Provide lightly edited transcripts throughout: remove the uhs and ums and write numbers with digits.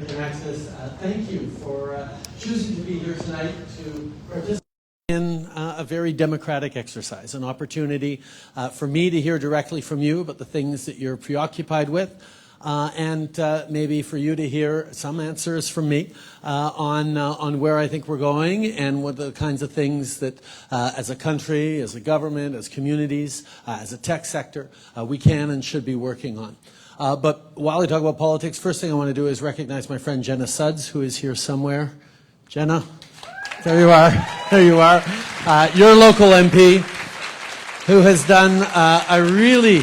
Access, thank you for choosing to be here tonight to participate in a very democratic exercise, an opportunity for me to hear directly from you about the things that you're preoccupied with, and maybe for you to hear some answers from me on where I think we're going and what the kinds of things that as a country, as a government, as communities, as a tech sector, we can and should be working on. But while I talk about politics, first thing I want to do is recognize my friend Jenna Sudds, who is here somewhere. Jenna, there you are. There you are. Your local MP, who has done a really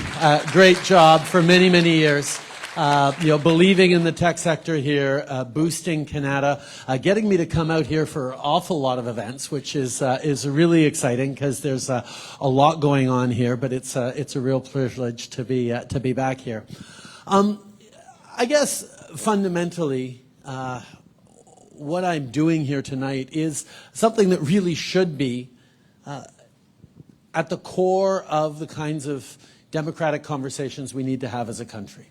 great job for many, many years. Believing in the tech sector here, boosting Kanata, getting me to come out here for an awful lot of events, which is really exciting because there's a lot going on here. But it's a real privilege to be back here. I guess fundamentally, what I'm doing here tonight is something that really should be at the core of the kinds of democratic conversations we need to have as a country.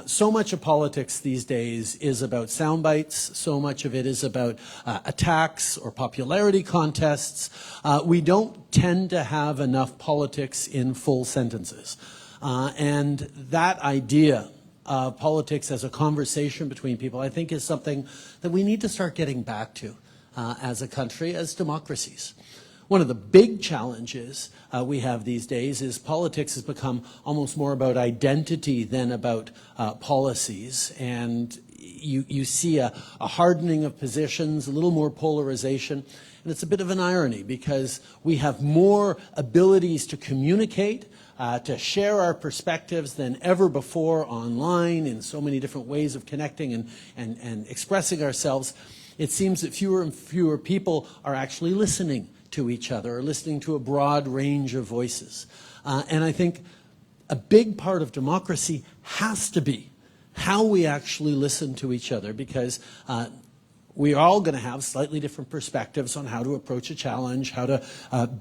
So much of politics these days is about sound bites. So much of it is about attacks or popularity contests. We don't tend to have enough politics in full sentences. And that idea of politics as a conversation between people, I think, is something that we need to start getting back to as a country, as democracies. One of the big challenges we have these days is politics has become almost more about identity than about policies. And you see a hardening of positions, a little more polarization. And it's a bit of an irony because we have more abilities to communicate, to share our perspectives than ever before online in so many different ways of connecting and expressing ourselves. It seems that fewer and fewer people are actually listening to each other or listening to a broad range of voices. And I think a big part of democracy has to be how we actually listen to each other, because we're all going to have slightly different perspectives on how to approach a challenge, how to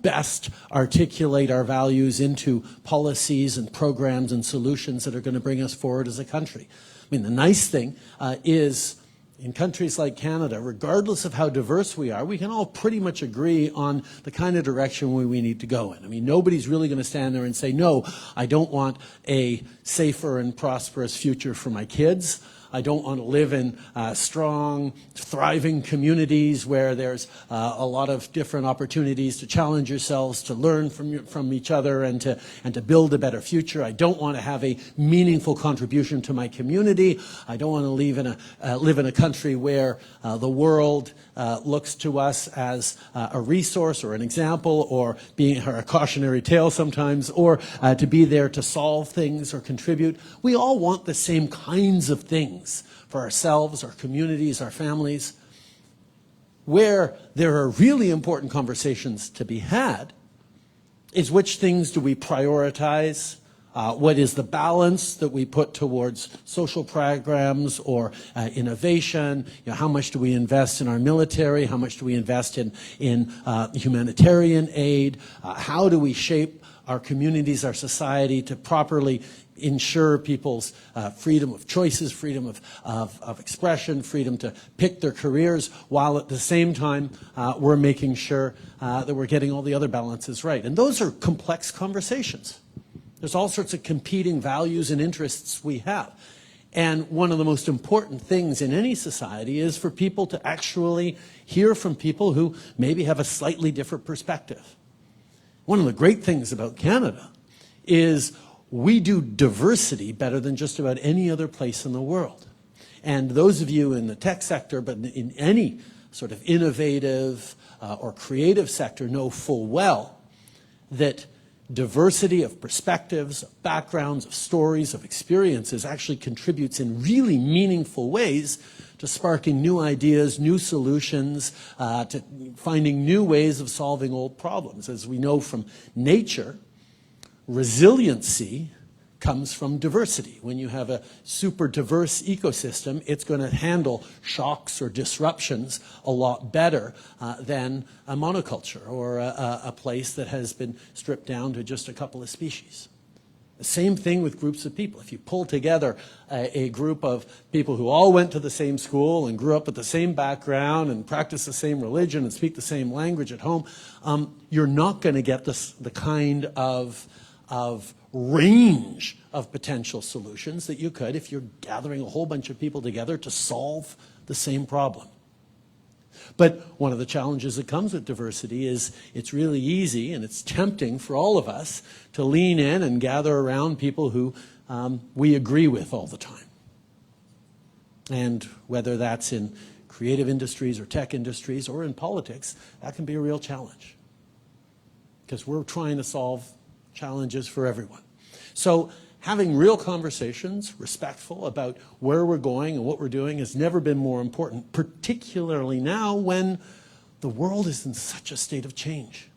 best articulate our values into policies and programs and solutions that are going to bring us forward as a country. I mean, the nice thing is in countries like Canada, regardless of how diverse we are, we can all pretty much agree on the kind of direction we need to go in. I mean, nobody's really going to stand there and say, no, I don't want a safer and prosperous future for my kids. I don't want to live in strong, thriving communities where there's a lot of different opportunities to challenge yourselves, to learn from each other, and to build a better future. I don't want to have a meaningful contribution to my community. I don't want to live in a country where the world looks to us as a resource or an example or a cautionary tale sometimes, or to be there to solve things or contribute. We all want the same kinds of things for ourselves, our communities, our families. Where there are really important conversations to be had is which things do we prioritize? What is the balance that we put towards social programs or innovation? How much do we invest in our military? How much do we invest in humanitarian aid? How do we shape our communities, our society to properly ensure people's freedom of choices, freedom of expression, freedom to pick their careers, while at the same time we're making sure that we're getting all the other balances right. And those are complex conversations. There's all sorts of competing values and interests we have. And one of the most important things in any society is for people to actually hear from people who maybe have a slightly different perspective. One of the great things about Canada is we do diversity better than just about any other place in the world. And those of you in the tech sector, but in any sort of innovative or creative sector, know full well that diversity of perspectives, of backgrounds, of stories, of experiences actually contributes in really meaningful ways to sparking new ideas, new solutions, to finding new ways of solving old problems. As we know from nature, resiliency comes from diversity. When you have a super diverse ecosystem, it's going to handle shocks or disruptions a lot better than a monoculture or a place that has been stripped down to just a couple of species. The same thing with groups of people. If you pull together a group of people who all went to the same school and grew up with the same background and practice the same religion and speak the same language at home, you're not going to get the kind of range of potential solutions that you could if you're gathering a whole bunch of people together to solve the same problem. But one of the challenges that comes with diversity is it's really easy and it's tempting for all of us to lean in and gather around people who we agree with all the time. And whether that's in creative industries or tech industries or in politics, that can be a real challenge. Because we're trying to solve challenges for everyone. So having real conversations, respectful about where we're going and what we're doing has never been more important, particularly now when the world is in such a state of change.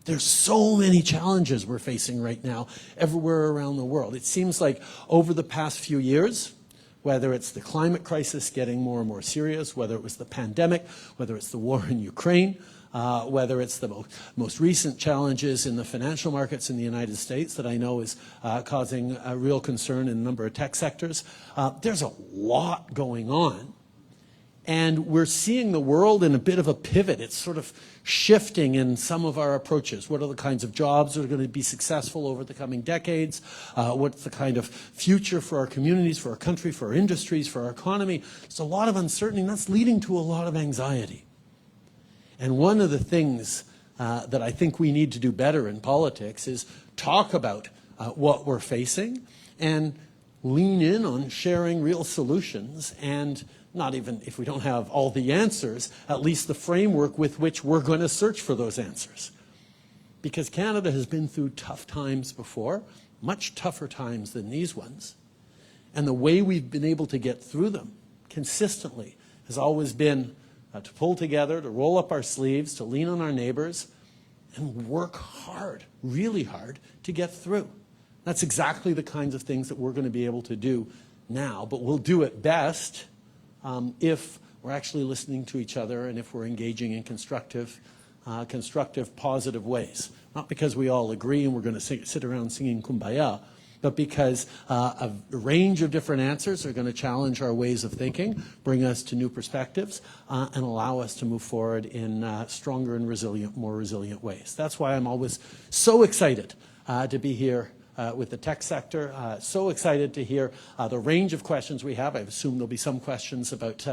There's so many challenges we're facing right now everywhere around the world. It seems like over the past few years, whether it's the climate crisis getting more and more serious, whether it was the pandemic, whether it's the war in Ukraine, whether it's the most recent challenges in the financial markets in the United States that I know is causing a real concern in a number of tech sectors. There's a lot going on. And we're seeing the world in a bit of a pivot. It's sort of shifting in some of our approaches. What are the kinds of jobs that are going to be successful over the coming decades? What's the kind of future for our communities, for our country, for our industries, for our economy? There's a lot of uncertainty, and that's leading to a lot of anxiety. And one of the things that I think we need to do better in politics is talk about what we're facing and lean in on sharing real solutions, and not even if we don't have all the answers, at least the framework with which we're going to search for those answers. Because Canada has been through tough times before, much tougher times than these ones. And the way we've been able to get through them consistently has always been to pull together, to roll up our sleeves, to lean on our neighbors, and work hard, really hard, to get through. That's exactly the kinds of things that we're going to be able to do now, but we'll do it best if we're actually listening to each other and if we're engaging in constructive, positive ways. Not because we all agree and we're going to sit around singing Kumbaya, but because a range of different answers are going to challenge our ways of thinking, bring us to new perspectives, and allow us to move forward in stronger and resilient, more resilient ways. That's why I'm always so excited to be here with the tech sector. So excited to hear the range of questions we have. I assume there'll be some questions about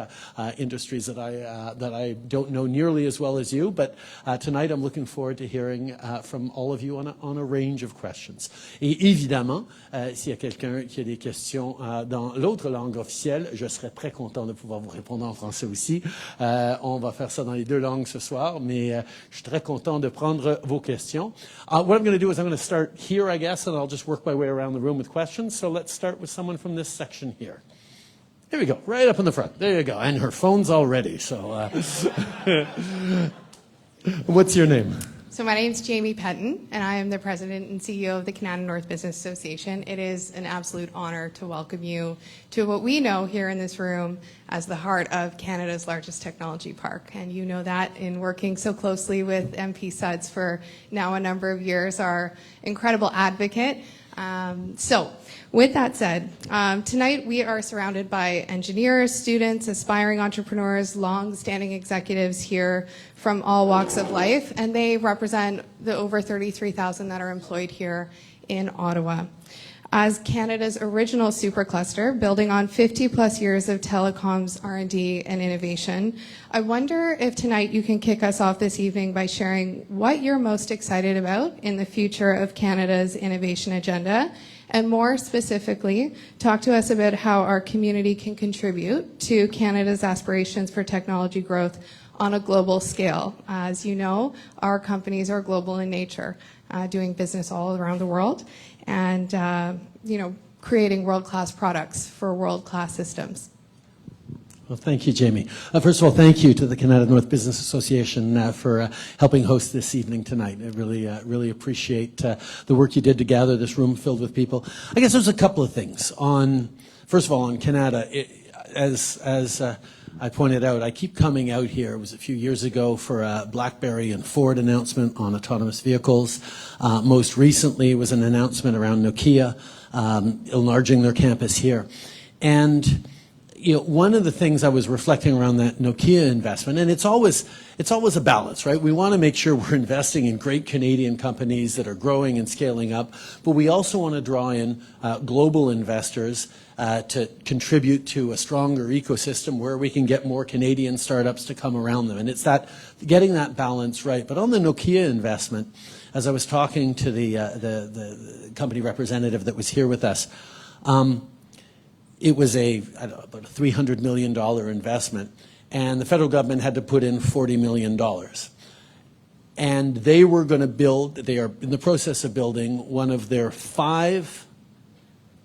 industries that I don't know nearly as well as you, but tonight I'm looking forward to hearing from all of you on a range of questions. Et évidemment, s'il y a quelqu'un qui a des questions dans l'autre langue officielle, je serais très content de pouvoir vous répondre en français aussi. On va faire ça dans les deux langues ce soir, mais je suis très content de prendre vos questions. What I'm going to do is I'm going to start here, I guess, and I'll just work my way around the room with questions. So let's start with someone from this section here. Here we go, right up in the front. There you go. And her phone's all ready. So what's your name? So my name's Jamie Petton, and I am the president and CEO of the Kanata North Business Association. It is an absolute honor to welcome you to what we know here in this room as the heart of Canada's largest technology park. And you know that in working so closely with MP Suds for now a number of years, our incredible advocate. So with that said, tonight we are surrounded by engineers, students, aspiring entrepreneurs, long-standing executives here from all walks of life, and they represent the over 33,000 that are employed here in Ottawa. As Canada's original supercluster, building on 50-plus years of telecoms R&D and innovation, I wonder if tonight you can kick us off this evening by sharing what you're most excited about in the future of Canada's innovation agenda, and more specifically, talk to us about how our community can contribute to Canada's aspirations for technology growth on a global scale. As you know, our companies are global in nature, doing business all around the world, and creating world-class products for world-class systems. Well, thank you, Jamie. First of all, thank you to the Kanata North Business Association for helping host this evening tonight. I really appreciate the work you did to gather this room filled with people. I guess there's a couple of things. First of all, on Kanata, as I pointed out, I keep coming out here. It was a few years ago for a BlackBerry and Ford announcement on autonomous vehicles. Most recently was an announcement around Nokia enlarging their campus here. And one of the things I was reflecting around that Nokia investment, and it's always a balance, right? We want to make sure we're investing in great Canadian companies that are growing and scaling up, but we also want to draw in global investors to contribute to a stronger ecosystem where we can get more Canadian startups to come around them. And it's that getting that balance right. But on the Nokia investment, as I was talking to the company representative that was here with us, it was about a $300 million investment, and the federal government had to put in $40 million. And they were going to they are in the process of building one of their 5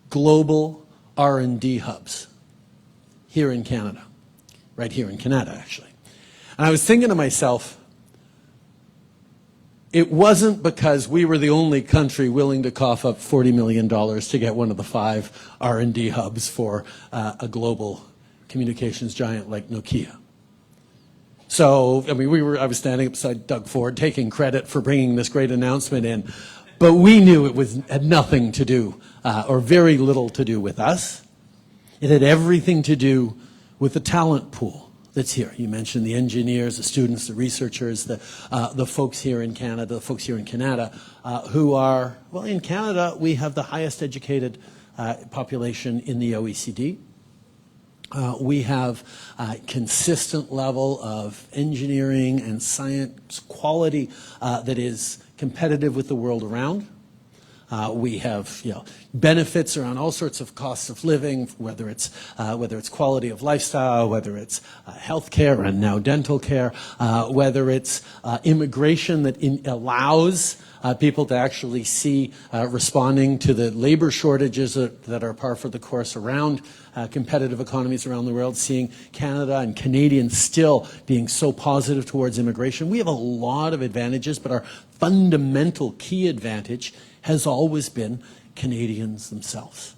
global R&D hubs here in Canada, right here in Kanata, actually. And I was thinking to myself, it wasn't because we were the only country willing to cough up $40 million to get one of the 5 R&D hubs for a global communications giant like Nokia. So, I mean, I was standing beside Doug Ford taking credit for bringing this great announcement in, but we knew it had nothing to do, or very little to do with us. It had everything to do with the talent pool that's here. You mentioned the engineers, the students, the researchers, the folks here in Canada, the folks here in Kanata, who are, well, in Canada, we have the highest educated population in the OECD. We have a consistent level of engineering and science quality that is competitive with the world around. We have benefits around all sorts of costs of living, whether it's quality of lifestyle, whether it's health care and now dental care, whether it's immigration that allows people to actually see responding to the labor shortages that are par for the course around competitive economies around the world, seeing Canada and Canadians still being so positive towards immigration. We have a lot of advantages, but our fundamental key advantage has always been Canadians themselves.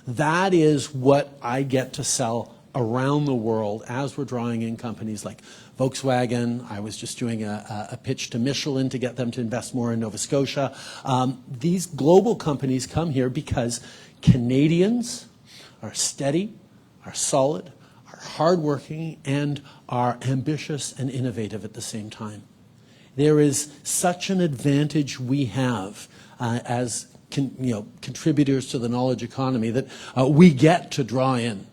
That is what I get to sell around the world as we're drawing in companies like Volkswagen. I was just doing a pitch to Michelin to get them to invest more in Nova Scotia. These global companies come here because Canadians are steady, are solid, are hardworking, and are ambitious and innovative at the same time. There is such an advantage we have as contributors to the knowledge economy that we get to draw in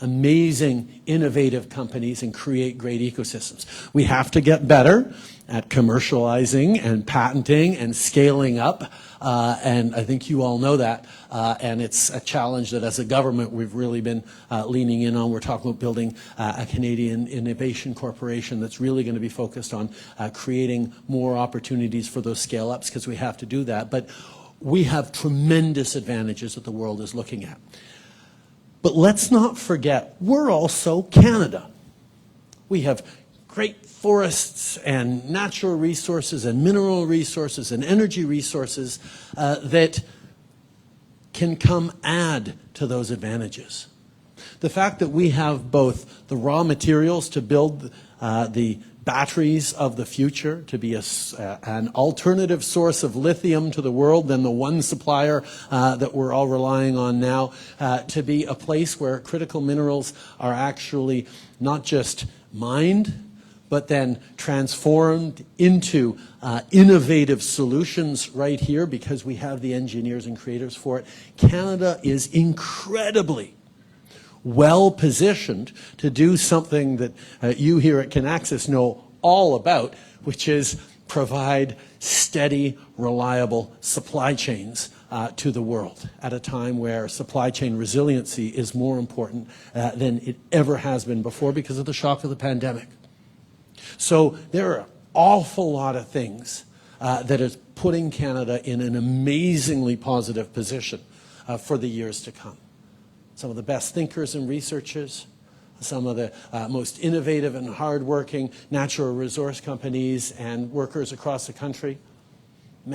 amazing, innovative companies and create great ecosystems. We have to get better at commercializing and patenting and scaling up, and I think you all know that, and it's a challenge that as a government we've really been leaning in on. We're talking about building a Canadian Innovation Corporation that's really going to be focused on creating more opportunities for those scale-ups, because we have to do that. But we have tremendous advantages that the world is looking at. But let's not forget, we're also Canada. We have great forests and natural resources and mineral resources and energy resources that can come add to those advantages. The fact that we have both the raw materials to build the batteries of the future, to be an alternative source of lithium to the world than the one supplier that we're all relying on now, to be a place where critical minerals are actually not just mined, but then transformed into innovative solutions right here because we have the engineers and creators for it. Canada is incredibly well positioned to do something that you here at Kinaxis know all about, which is provide steady, reliable supply chains to the world at a time where supply chain resiliency is more important than it ever has been before because of the shock of the pandemic. So there are an awful lot of things that is putting Canada in an amazingly positive position for the years to come. Some of the best thinkers and researchers, some of the most innovative and hardworking natural resource companies and workers across the country.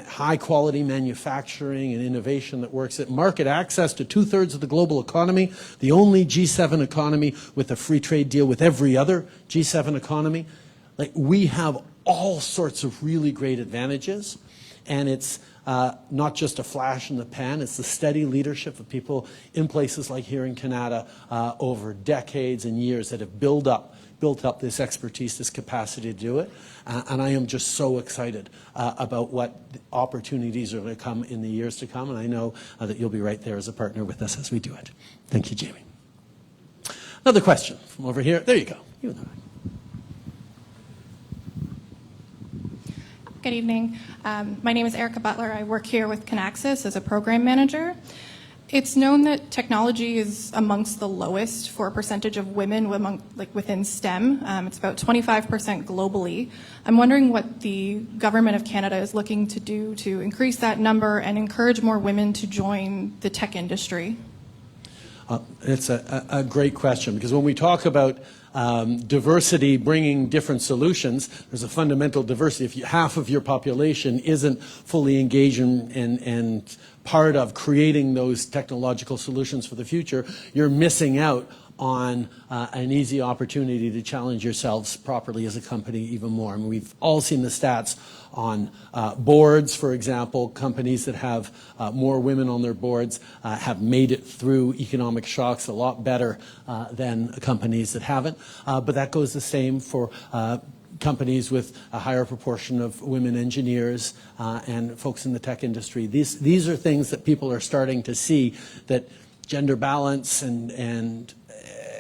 high-quality manufacturing and innovation that works at market access to 2/3 of the global economy, the only G7 economy with a free trade deal with every other G7 economy. Like, we have all sorts of really great advantages, and it's not just a flash in the pan, it's the steady leadership of people in places like here in Kanata over decades and years that have built up this expertise, this capacity to do it. And I am just so excited about what opportunities are going to come in the years to come. And I know that you'll be right there as a partner with us as we do it. Thank you, Jamie. Another question from over here. There you go. You know. Good evening. My name is Erica Butler. I work here with Kinaxis as a program manager. It's known that technology is amongst the lowest for a percentage of women within STEM. It's about 25% globally. I'm wondering what the government of Canada is looking to do to increase that number and encourage more women to join the tech industry. It's a great question, because when we talk about diversity bringing different solutions, there's a fundamental diversity. If half of your population isn't fully engaged and part of creating those technological solutions for the future, you're missing out on an easy opportunity to challenge yourselves properly as a company even more. I mean, we've all seen the stats on boards, for example. Companies that have more women on their boards have made it through economic shocks a lot better than companies that haven't. But that goes the same for companies with a higher proportion of women engineers and folks in the tech industry. These are things that people are starting to see, that gender balance and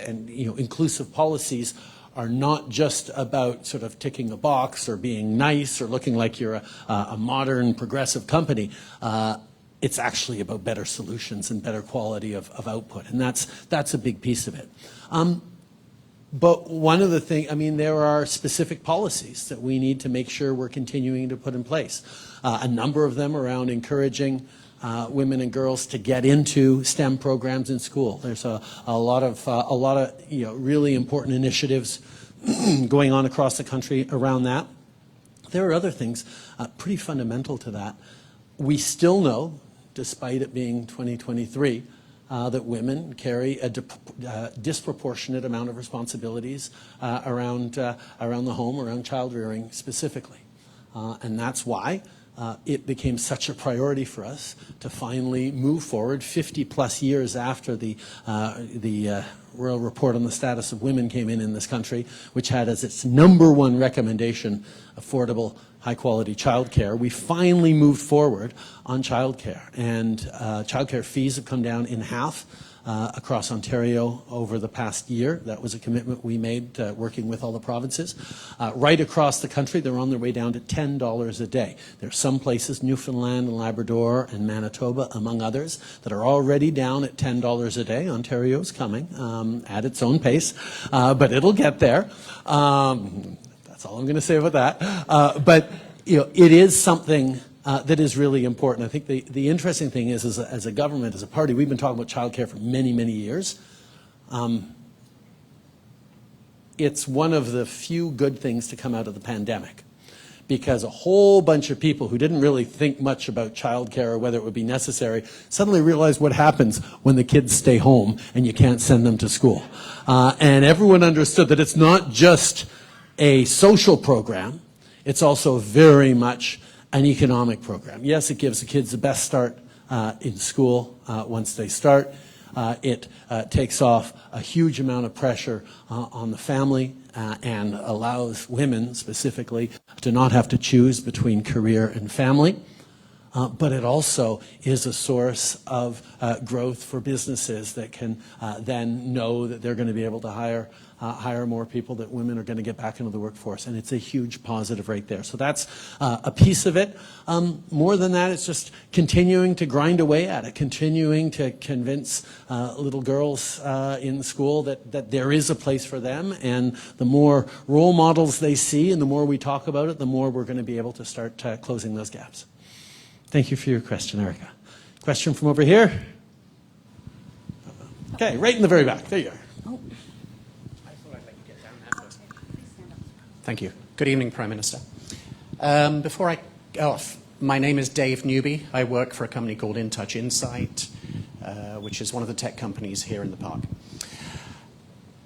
inclusive policies are not just about sort of ticking a box or being nice or looking like you're a modern progressive company. It's actually about better solutions and better quality of output, and that's a big piece of it. But one of the things, I mean, there are specific policies that we need to make sure we're continuing to put in place. A number of them around encouraging women and girls to get into STEM programs in school. There's a lot of really important initiatives going on across the country around that. There are other things pretty fundamental to that. We still know, despite it being 2023, that women carry a disproportionate amount of responsibilities around the home, around child rearing specifically. And that's why it became such a priority for us to finally move forward 50 plus years after the Royal Report on the Status of Women came in this country, which had as its #1 recommendation affordable, high-quality childcare. We finally moved forward on childcare, and childcare fees have come down in half across Ontario over the past year. That was a commitment we made working with all the provinces. Right across the country, they're on their way down to $10 a day. There are some places, Newfoundland and Labrador and Manitoba, among others, that are already down at $10 a day. Ontario's coming at its own pace, but it'll get there. That's all I'm going to say about that. But it is something that is really important. I think the interesting thing is, as a government, as a party, we've been talking about childcare for many, many years. It's one of the few good things to come out of the pandemic, because a whole bunch of people who didn't really think much about childcare or whether it would be necessary suddenly realized what happens when the kids stay home and you can't send them to school. And everyone understood that it's not just a social program, it's also very much an economic program. Yes, it gives the kids the best start in school once they start. It takes off a huge amount of pressure on the family and allows women specifically to not have to choose between career and family. But it also is a source of growth for businesses that can then know that they're going to be able to hire more people, that women are going to get back into the workforce. And it's a huge positive right there. So that's a piece of it. More than that, it's just continuing to grind away at it, continuing to convince little girls in school that there is a place for them. And the more role models they see and the more we talk about it, the more we're going to be able to start closing those gaps. Thank you for your question, Erica. Question from over here? Okay, right in the very back. There you are. Oh. I thought I'd let you get down there first. Thank you. Good evening, Prime Minister. Before I go off, My name is Dave Newby. I work for a company called InTouch Insight, which is one of the tech companies here in the park.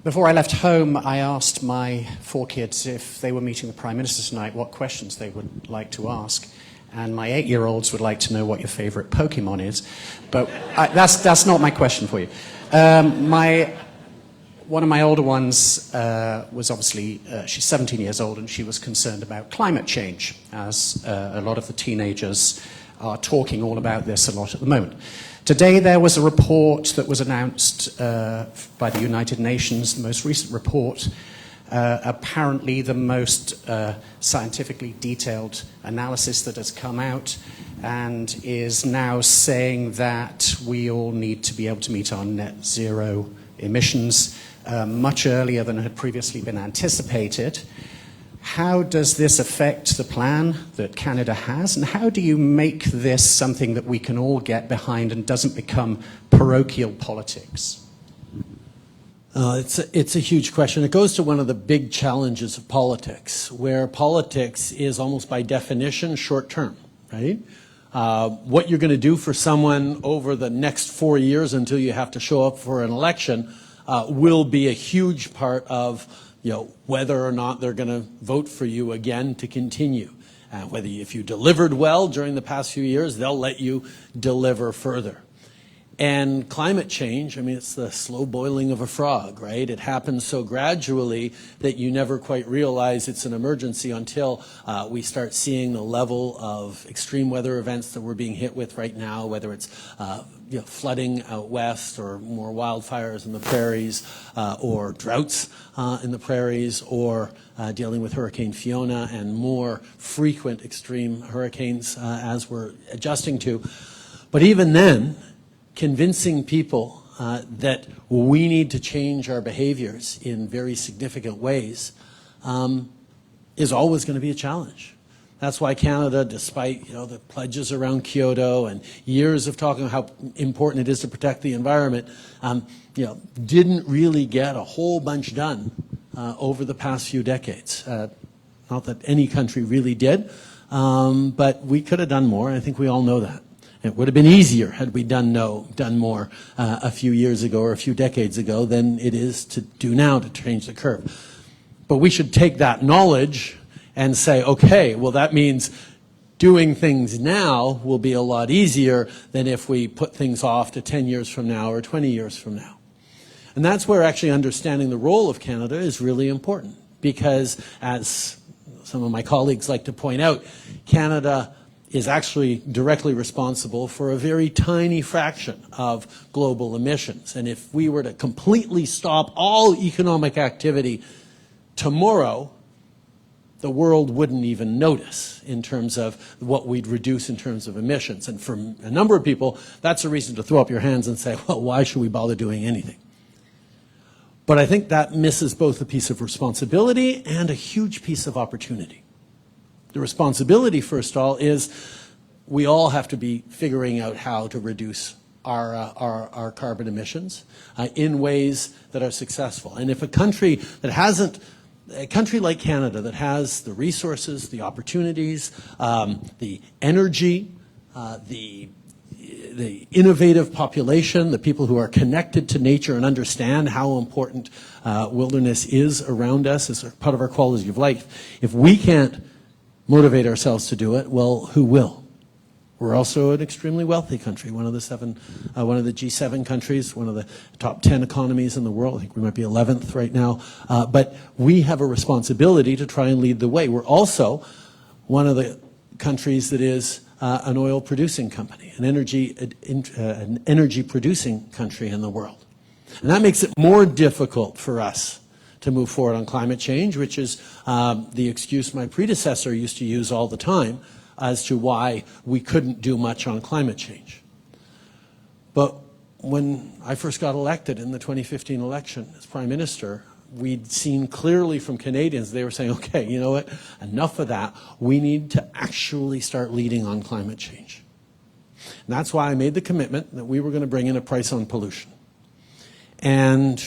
Before I left home, I asked my 4 kids if they were meeting the Prime Minister tonight, what questions they would like to ask. And my 8-year-olds would like to know what your favorite Pokemon is. But that's not my question for you. One of my older ones was obviously, she's 17 years old, and she was concerned about climate change, as a lot of the teenagers are talking all about this a lot at the moment. Today there was a report that was announced by the United Nations, the most recent report, apparently the most scientifically detailed analysis that has come out, and is now saying that we all need to be able to meet our net zero emissions much earlier than had previously been anticipated. How does this affect the plan that Canada has, and how do you make this something that we can all get behind and doesn't become parochial politics? It's a huge question. It goes to one of the big challenges of politics, where politics is almost by definition short-term, right? What you're going to do for someone over the next 4 years until you have to show up for an election will be a huge part of whether or not they're going to vote for you again to continue. If you delivered well during the past few years, they'll let you deliver further. And climate change, I mean, it's the slow boiling of a frog, right? It happens so gradually that you never quite realize it's an emergency until we start seeing the level of extreme weather events that we're being hit with right now, whether it's flooding out west, or more wildfires in the prairies, or droughts in the prairies, or dealing with Hurricane Fiona and more frequent extreme hurricanes as we're adjusting to. But even then, convincing people that we need to change our behaviors in very significant ways is always going to be a challenge. That's why Canada, despite the pledges around Kyoto and years of talking about how important it is to protect the environment, didn't really get a whole bunch done over the past few decades. Not that any country really did, but we could have done more. I think we all know that. It would have been easier had we done more a few years ago or a few decades ago than it is to do now to change the curve. But we should take that knowledge and say, okay, well, that means doing things now will be a lot easier than if we put things off to 10 years from now or 20 years from now. And that's where actually understanding the role of Canada is really important, because as some of my colleagues like to point out, Canada is actually directly responsible for a very tiny fraction of global emissions. And if we were to completely stop all economic activity tomorrow, the world wouldn't even notice in terms of what we'd reduce in terms of emissions. And for a number of people, that's a reason to throw up your hands and say, well, why should we bother doing anything? But I think that misses both a piece of responsibility and a huge piece of opportunity. The responsibility, first of all, is we all have to be figuring out how to reduce our carbon emissions in ways that are successful. And if a country like Canada that has the resources, the opportunities, the energy, the innovative population, the people who are connected to nature and understand how important wilderness is around us as a part of our quality of life, if we can't motivate ourselves to do it, well, who will? We're also an extremely wealthy country, one of the G7 countries, one of the top 10 economies in the world. I think we might be 11th right now. But we have a responsibility to try and lead the way. We're also one of the countries that is an oil-producing company, an energy-producing country in the world. And that makes it more difficult for us to move forward on climate change, which is the excuse my predecessor used to use all the time as to why we couldn't do much on climate change. But when I first got elected in the 2015 election as Prime Minister, we'd seen clearly from Canadians, they were saying, okay, you know what, enough of that. We need to actually start leading on climate change. And that's why I made the commitment that we were going to bring in a price on pollution. And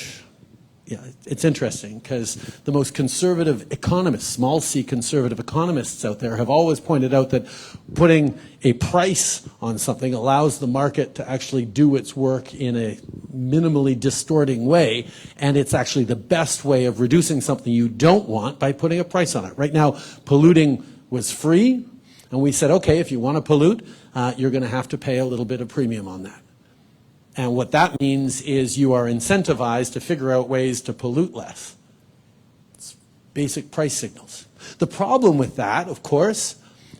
yeah, it's interesting because the most conservative economists, small c conservative economists out there have always pointed out that putting a price on something allows the market to actually do its work in a minimally distorting way, and it's actually the best way of reducing something you don't want by putting a price on it. Right now, polluting was free, and we said, okay, if you want to pollute, you're going to have to pay a little bit of premium on that. And what that means is you are incentivized to figure out ways to pollute less. It's basic price signals. The problem with that, of course,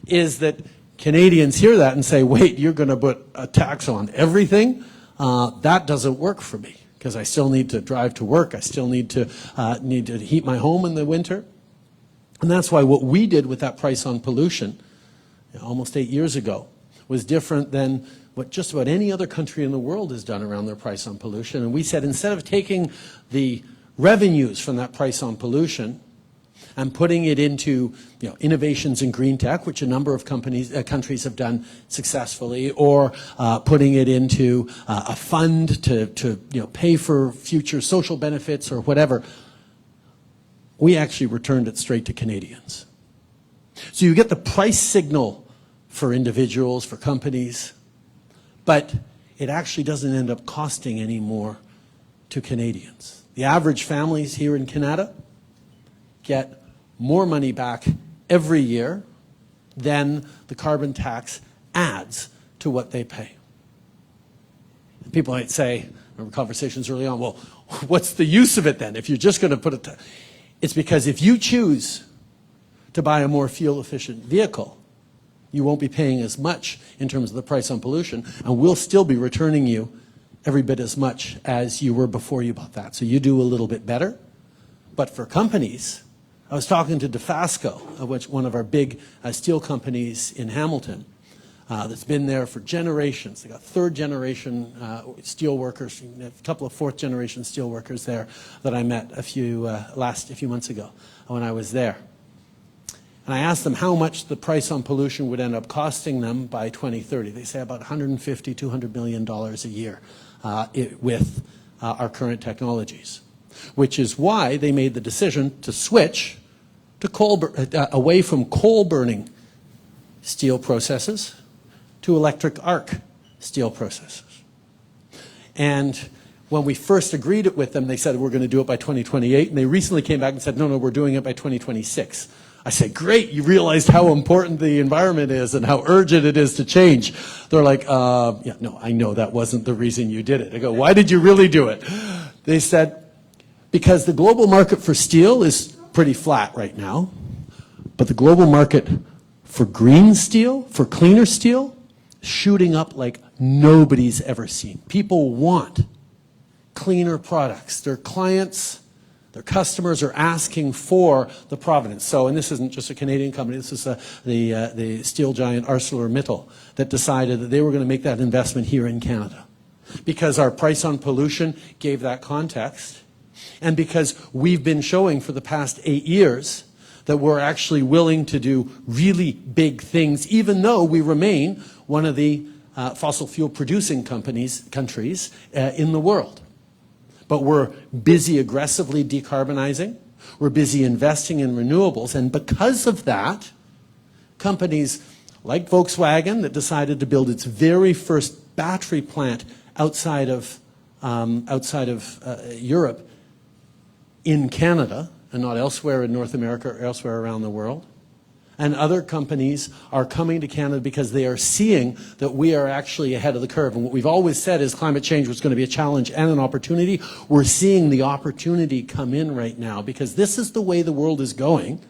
is that Canadians hear that and say, wait, you're going to put a tax on everything? That doesn't work for me because I still need to drive to work. I still need to heat my home in the winter. And that's why what we did with that price on pollution almost 8 years ago was different than what just about any other country in the world has done around their price on pollution. And we said instead of taking the revenues from that price on pollution and putting it into innovations in green tech, which a number of countries have done successfully, or putting it into a fund to pay for future social benefits or whatever, we actually returned it straight to Canadians. So you get the price signal for individuals, for companies, but it actually doesn't end up costing any more to Canadians. The average families here in Kanata get more money back every year than the carbon tax adds to what they pay. People might say, I remember conversations early on, well, what's the use of it then if you're just going to put it? It's because if you choose to buy a more fuel-efficient vehicle, you won't be paying as much in terms of the price on pollution, and we'll still be returning you every bit as much as you were before you bought that. So you do a little bit better. But for companies, I was talking to Dofasco, one of our big steel companies in Hamilton, that's been there for generations. They got third-generation steel workers, a couple of fourth-generation steel workers there that I met a few months ago when I was there. And I asked them how much the price on pollution would end up costing them by 2030. They say about $150, $200 million a year with our current technologies, which is why they made the decision to switch to away from coal-burning steel processes to electric arc steel processes. And when we first agreed it with them, they said we're going to do it by 2028, and they recently came back and said, no, we're doing it by 2026. I said, great, you realized how important the environment is and how urgent it is to change. They're like, yeah, no, I know that wasn't the reason you did it. I go, why did you really do it? They said, because the global market for steel is pretty flat right now, but the global market for green steel, for cleaner steel, is shooting up like nobody's ever seen. People want cleaner products. Their clients, their customers are asking for the provenance. So, and this isn't just a Canadian company, this is the steel giant ArcelorMittal that decided that they were going to make that investment here in Canada. Because our price on pollution gave that context, and because we've been showing for the past 8 years that we're actually willing to do really big things, even though we remain one of the fossil fuel producing countries in the world. But we're busy aggressively decarbonizing. We're busy investing in renewables. And because of that, companies like Volkswagen that decided to build its very first battery plant outside of Europe in Canada and not elsewhere in North America or elsewhere around the world. And other companies are coming to Canada because they are seeing that we are actually ahead of the curve. And what we've always said is climate change was going to be a challenge and an opportunity. We're seeing the opportunity come in right now because this is the way the world is going.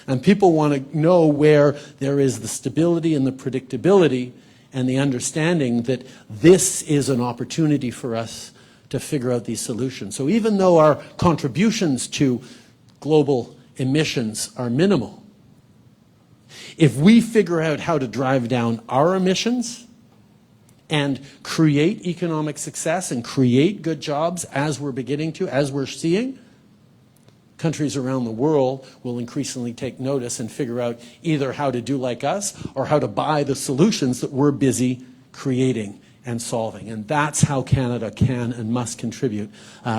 And people want to know where there is the stability and the predictability and the understanding that this is an opportunity for us to figure out these solutions. So even though our contributions to global emissions are minimal, if we figure out how to drive down our emissions and create economic success and create good jobs as we're beginning to, as we're seeing, countries around the world will increasingly take notice and figure out either how to do like us or how to buy the solutions that we're busy creating and solving. And that's how Canada can and must contribute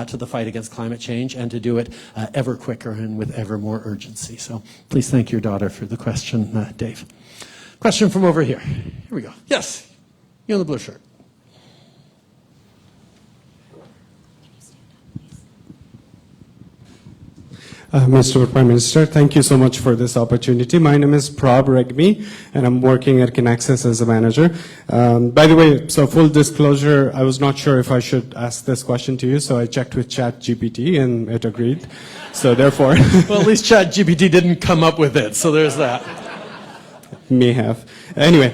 to the fight against climate change, and to do it ever quicker and with ever more urgency. So please thank your daughter for the question, Dave. Question from over here. Here we go. Yes, you in the blue shirt. Mr. Prime Minister, thank you so much for this opportunity. My name is Prab Regmi, and I'm working at Kinaxis as a manager. By the way, so full disclosure, I was not sure if I should ask this question to you, so I checked with ChatGPT, and it agreed. So therefore... Well, at least ChatGPT didn't come up with it, so there's that. May have. Anyway.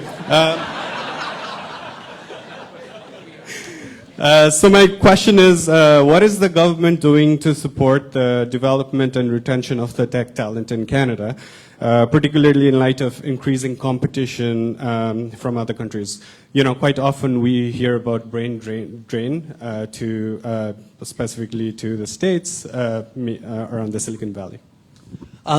So my question is, what is the government doing to support the development and retention of the tech talent in Canada, particularly in light of increasing competition from other countries? You know, quite often we hear about brain drain to specifically to the States around the Silicon Valley.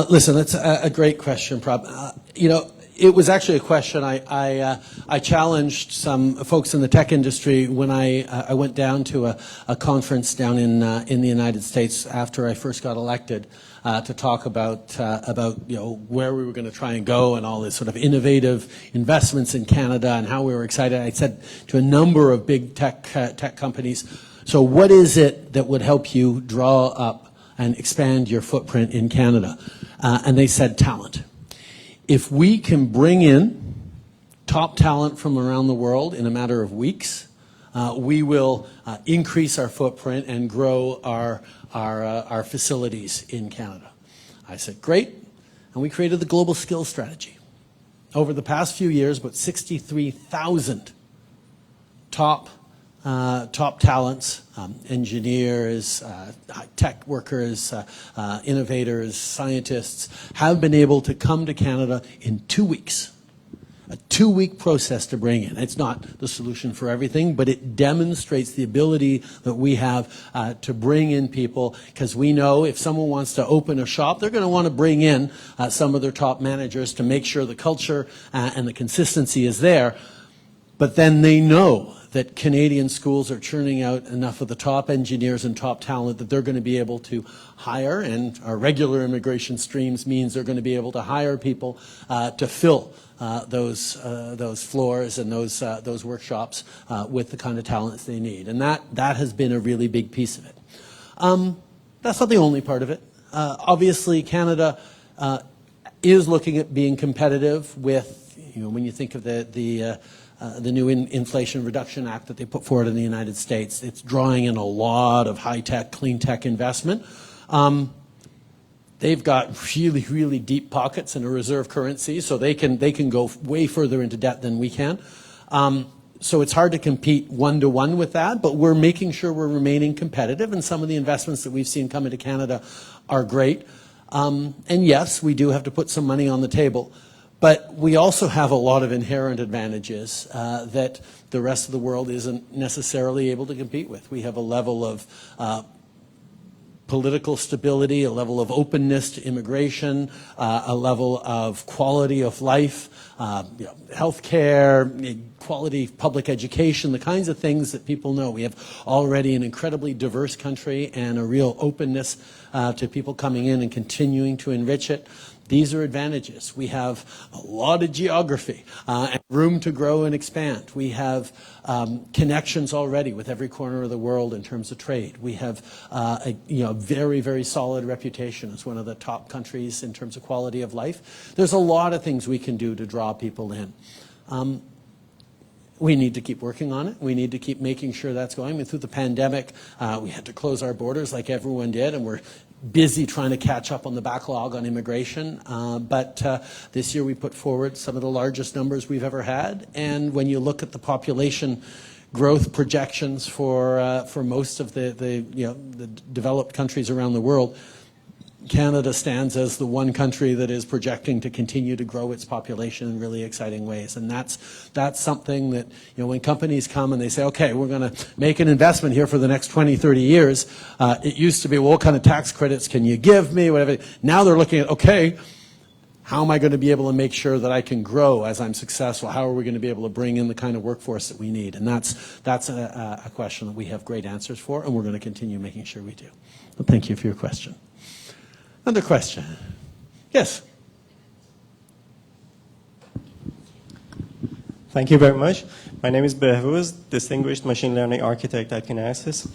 Listen, that's a great question, Prab. You know, it was actually a question I challenged some folks in the tech industry when I went down to a conference down in the United States after I first got elected to talk about you know, where we were going to try and go and all this sort of innovative investments in Canada and how we were excited. I said to a number of big tech companies, so what is it that would help you draw up and expand your footprint in Canada? And they said talent. If we can bring in top talent from around the world in a matter of weeks, we will increase our footprint and grow our facilities in Canada. I said, great. And we created the Global Skills Strategy. Over the past few years, about 63,000 top talents, engineers, tech workers, innovators, scientists, have been able to come to Canada in 2 weeks. A 2-week process to bring in. It's not the solution for everything, but it demonstrates the ability that we have to bring in people, because we know if someone wants to open a shop, they're going to want to bring in some of their top managers to make sure the culture and the consistency is there. But then they know that Canadian schools are churning out enough of the top engineers and top talent that they're going to be able to hire, and our regular immigration streams means they're going to be able to hire people to fill those floors and those workshops with the kind of talents they need. And that has been a really big piece of it. That's not the only part of it. Obviously, Canada is looking at being competitive with, you know, when you think of the new Inflation Reduction Act that they put forward in the United States. It's drawing in a lot of high-tech, clean-tech investment. They've got really, really deep pockets in a reserve currency, so they can go way further into debt than we can. So it's hard to compete one-to-one with that, but we're making sure we're remaining competitive, and some of the investments that we've seen come into Canada are great. And yes, we do have to put some money on the table. But we also have a lot of inherent advantages that the rest of the world isn't necessarily able to compete with. We have a level of political stability, a level of openness to immigration, a level of quality of life, health care, quality public education, the kinds of things that people know. We have already an incredibly diverse country and a real openness to people coming in and continuing to enrich it. These are advantages. We have a lot of geography and room to grow and expand. We have connections already with every corner of the world in terms of trade. We have a very, very solid reputation as one of the top countries in terms of quality of life. There's a lot of things we can do to draw people in. We need to keep working on it. We need to keep making sure that's going. I mean, through the pandemic, we had to close our borders like everyone did, and we're busy trying to catch up on the backlog on immigration. But this year we put forward some of the largest numbers we've ever had. And when you look at the population growth projections for most of the developed countries around the world, Canada stands as the one country that is projecting to continue to grow its population in really exciting ways. And that's something that, when companies come and they say, okay, we're going to make an investment here for the next 20, 30 years, it used to be, well, what kind of tax credits can you give me, whatever. Now they're looking at, okay, how am I going to be able to make sure that I can grow as I'm successful? How are we going to be able to bring in the kind of workforce that we need? And that's a question that we have great answers for, and we're going to continue making sure we do. So thank you for your question. Another question. Yes. Thank you very much. My name is Behrouz, Distinguished Machine Learning Architect at Kinaxis.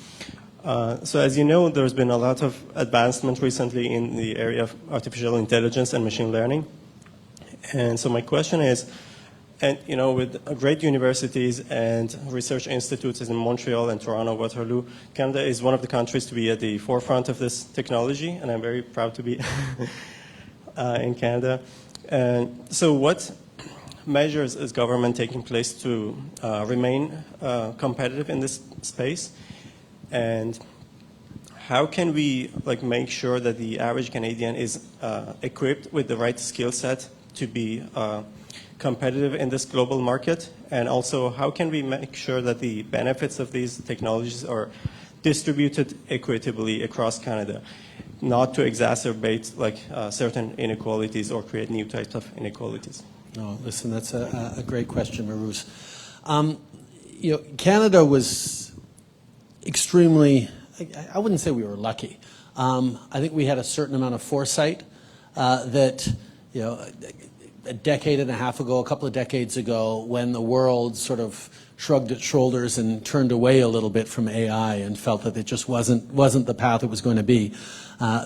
So as you know, there's been a lot of advancement recently in the area of artificial intelligence and machine learning. And so my question is, and with great universities and research institutes in Montreal and Toronto, Waterloo, Canada is one of the countries to be at the forefront of this technology, and I'm very proud to be in Canada. And so what measures is government taking place to remain competitive in this space? And how can we make sure that the average Canadian is equipped with the right skill set to be competitive in this global market? And also, how can we make sure that the benefits of these technologies are distributed equitably across Canada, not to exacerbate certain inequalities or create new types of inequalities? No, listen, that's a great question, Marouz. Canada was extremely, I wouldn't say we were lucky. I think we had a certain amount of foresight that, a decade and a half ago, a couple of decades ago, when the world sort of shrugged its shoulders and turned away a little bit from AI and felt that it just wasn't the path it was going to be.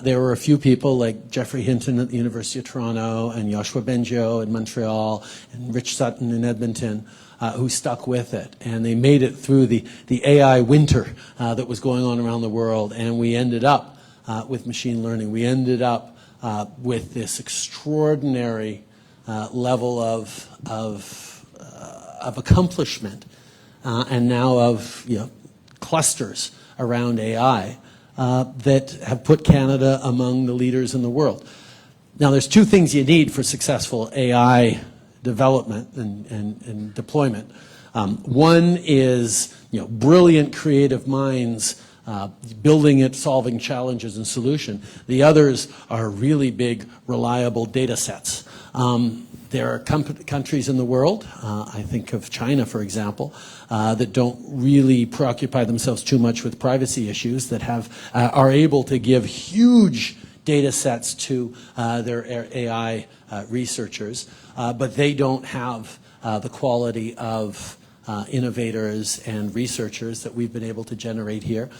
There were a few people like Jeffrey Hinton at the University of Toronto and Yoshua Bengio in Montreal and Rich Sutton in Edmonton who stuck with it. And they made it through the AI winter that was going on around the world. And we ended up with machine learning. We ended up with this extraordinary level of accomplishment and now of clusters around AI that have put Canada among the leaders in the world. Now, there's two things you need for successful AI development and deployment. One is brilliant creative minds building it, solving challenges and solution. The others are really big, reliable data sets. There are countries in the world, I think of China, for example, that don't really preoccupy themselves too much with privacy issues, that are able to give huge data sets to their AI researchers, but they don't have the quality of innovators and researchers that we've been able to generate here,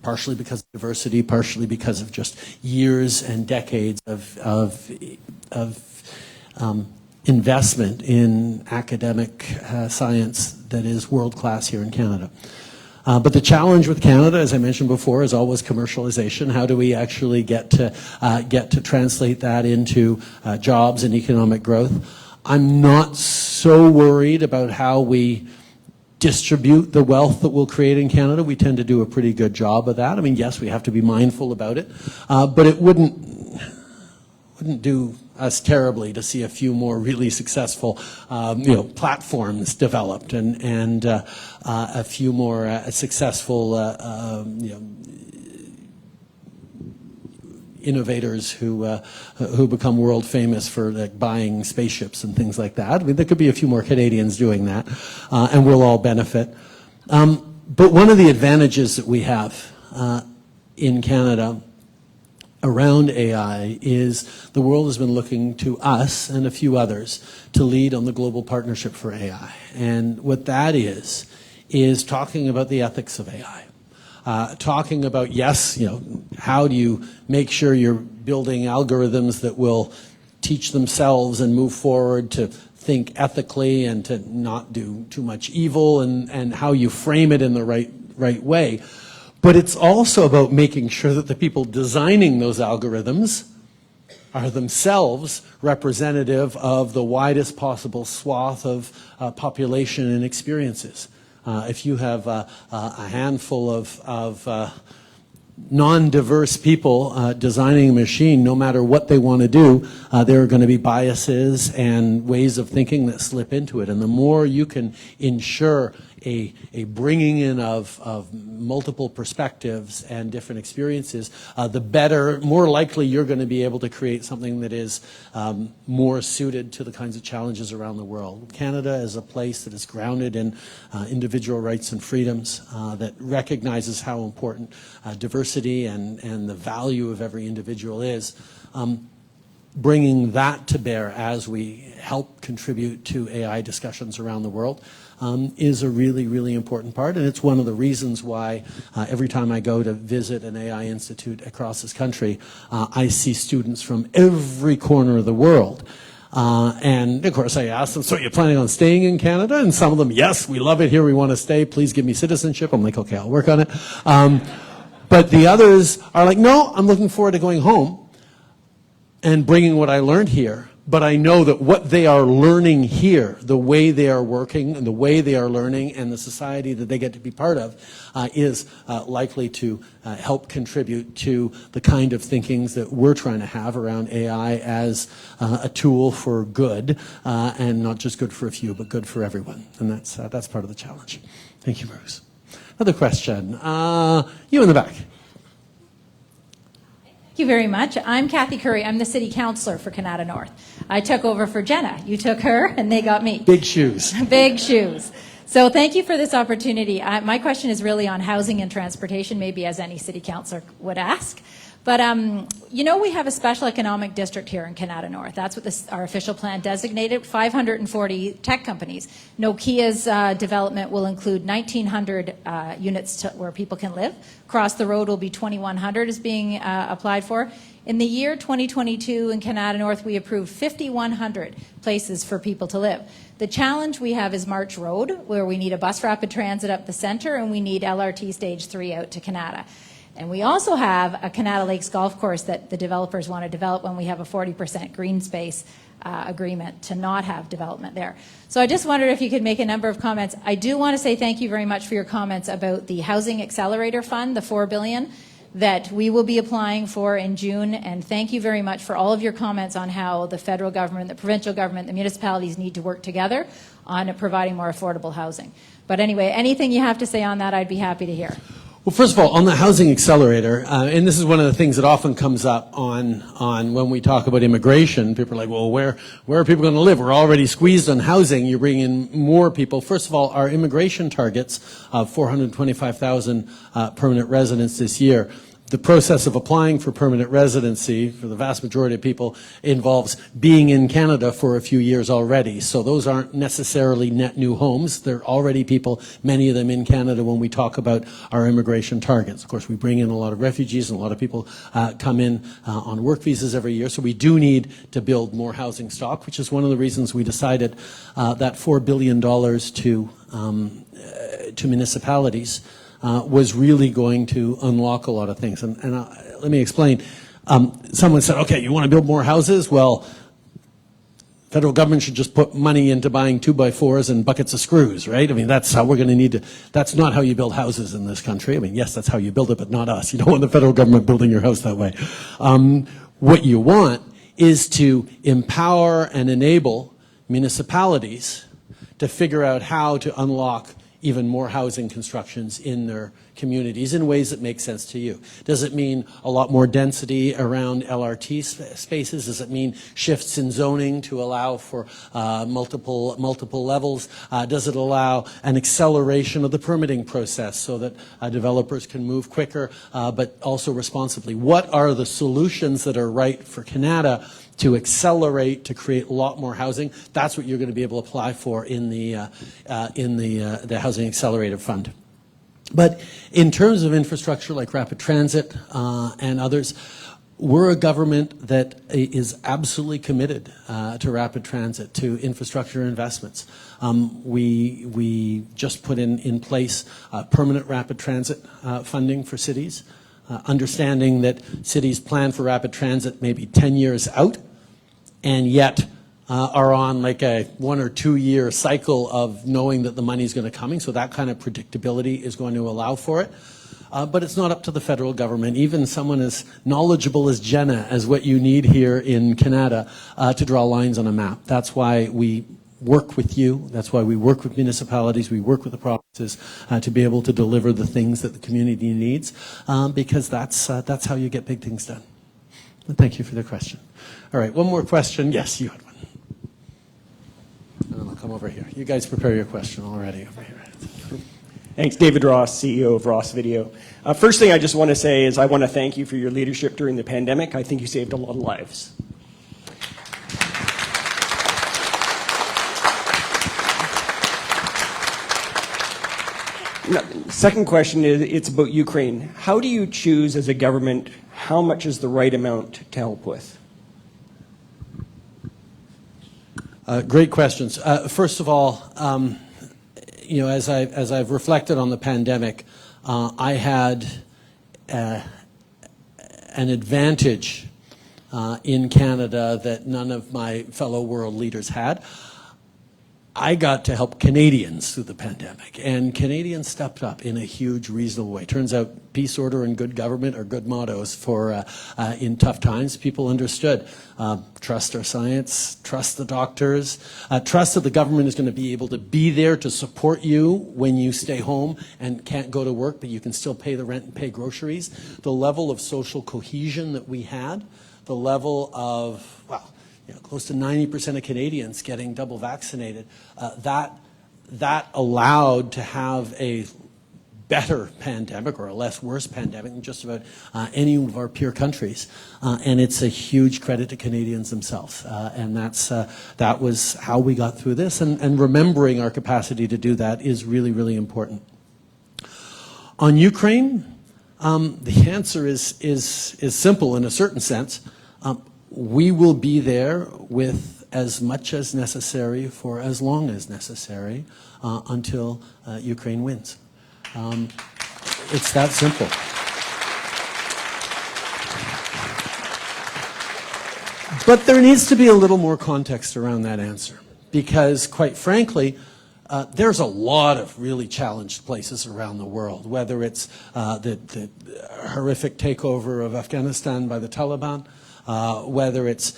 partially because of diversity, partially because of just years and decades of investment in academic science that is world-class here in Canada. But the challenge with Canada, as I mentioned before, is always commercialization. How do we actually get to translate that into jobs and economic growth? I'm not so worried about how we distribute the wealth that we'll create in Canada. We tend to do a pretty good job of that. I mean, yes, we have to be mindful about it, but it wouldn't do us terribly to see a few more really successful, platforms developed and a few more successful, innovators who become world famous for buying spaceships and things like that. I mean, there could be a few more Canadians doing that, and we'll all benefit. But one of the advantages that we have in Canada around AI is the world has been looking to us and a few others to lead on the global partnership for AI. And what that is talking about the ethics of AI. Talking about, yes, how do you make sure you're building algorithms that will teach themselves and move forward to think ethically and to not do too much evil, and how you frame it in the right way. But it's also about making sure that the people designing those algorithms are themselves representative of the widest possible swath of population and experiences. If you have a handful of non-diverse people designing a machine, no matter what they want to do, there are going to be biases and ways of thinking that slip into it. And the more you can ensure a bringing in of multiple perspectives and different experiences, the better, more likely you're going to be able to create something that is more suited to the kinds of challenges around the world. Canada is a place that is grounded in individual rights and freedoms, that recognizes how important diversity and the value of every individual is. Bringing that to bear as we help contribute to AI discussions around the world is a really, really important part. And it's one of the reasons why every time I go to visit an AI institute across this country, I see students from every corner of the world. And of course I ask them, so are you planning on staying in Canada? And some of them, yes, we love it here, we want to stay, please give me citizenship. I'm like, okay, I'll work on it. But the others are like, no, I'm looking forward to going home and bringing what I learned here, but I know that what they are learning here, the way they are working and the way they are learning and the society that they get to be part of is likely to help contribute to the kind of thinkings that we're trying to have around AI as a tool for good, and not just good for a few, but good for everyone. And that's part of the challenge. Thank you, Bruce. Another question. You in the back. Thank you very much. I'm Kathy Curry. I'm the city councillor for Kanata North. I took over for Jenna. You took her, and they got me. Big shoes. Big shoes. So thank you for this opportunity. My question is really on housing and transportation, maybe as any city councillor would ask. But, you know, we have a special economic district here in Kanata North. That's what our official plan designated, 540 tech companies. Nokia's development will include 1,900 units where people can live. Across the road will be 2,100 is being applied for. In the year 2022 in Kanata North, we approved 5,100 places for people to live. The challenge we have is March Road, where we need a bus rapid transit up the center, and we need LRT Stage 3 out to Kanata. And we also have a Kanata Lakes golf course that the developers want to develop when we have a 40% green space agreement to not have development there. So I just wondered if you could make a number of comments. I do want to say thank you very much for your comments about the Housing Accelerator Fund, the $4 billion that we will be applying for in June. And thank you very much for all of your comments on how the federal government, the provincial government, the municipalities need to work together on providing more affordable housing. But anyway, anything you have to say on that, I'd be happy to hear. Well, first of all, on the housing accelerator, and this is one of the things that often comes up on when we talk about immigration. People are like, well, where are people going to live? We're already squeezed on housing. You bring in more people. First of all, our immigration targets of 425,000 permanent residents this year. The process of applying for permanent residency for the vast majority of people involves being in Canada for a few years already. So those aren't necessarily net new homes. There are already people, many of them in Canada, when we talk about our immigration targets. Of course, we bring in a lot of refugees and a lot of people come in on work visas every year. So we do need to build more housing stock, which is one of the reasons we decided that $4 billion to municipalities was really going to unlock a lot of things. And let me explain. Someone said, okay, you want to build more houses? Well, federal government should just put money into buying 2x4s and buckets of screws, right? I mean, that's how we're going to need to, that's not how you build houses in this country. I mean, yes, that's how you build it, but not us. You don't want the federal government building your house that way. What you want is to empower and enable municipalities to figure out how to unlock even more housing constructions in their communities in ways that make sense to you. Does it mean a lot more density around LRT spaces? Does it mean shifts in zoning to allow for multiple levels? Does it allow an acceleration of the permitting process so that developers can move quicker but also responsibly? What are the solutions that are right for Kanata to accelerate, to create a lot more housing? That's what you're going to be able to apply for in the Housing Accelerator Fund. But in terms of infrastructure like rapid transit and others, we're a government that is absolutely committed to rapid transit, to infrastructure investments. We just put in place permanent rapid transit funding for cities, understanding that cities plan for rapid transit maybe 10 years out, and yet are on like a 1 or 2 year cycle of knowing that the money is going to come. So that kind of predictability is going to allow for it. But it's not up to the federal government, even someone as knowledgeable as Jenna, as what you need here in Canada, to draw lines on a map. That's why we work with you. That's why we work with municipalities, we work with the provinces to be able to deliver the things that the community needs, because that's how you get big things done. And thank you for the question. All right, one more question. Yes, you had one. And then I'll come over here. You guys prepare your question already over here. Thanks. David Ross, CEO of Ross Video. First thing I just want to say is I want to thank you for your leadership during the pandemic. I think you saved a lot of lives. Now, second question is it's about Ukraine. How do you choose as a government how much is the right amount to help with? Great questions. First of all, you know, as I've reflected on the pandemic, I had an advantage in Canada that none of my fellow world leaders had. I got to help Canadians through the pandemic, and Canadians stepped up in a huge, reasonable way. Turns out peace, order, and good government are good mottos for in tough times. People understood. Trust our science, trust the doctors, trust that the government is going to be able to be there to support you when you stay home and can't go to work, but you can still pay the rent and pay groceries. The level of social cohesion that we had, the level of, well, you know, close to 90% of Canadians getting double vaccinated, that allowed to have a better pandemic or a less worse pandemic than just about any of our peer countries. And it's a huge credit to Canadians themselves. And that was how we got through this. And remembering our capacity to do that is really, really important. On Ukraine, the answer is simple in a certain sense. We will be there with as much as necessary for as long as necessary until Ukraine wins. It's that simple. But there needs to be a little more context around that answer, because quite frankly, there's a lot of really challenged places around the world, whether it's the horrific takeover of Afghanistan by the Taliban, whether it's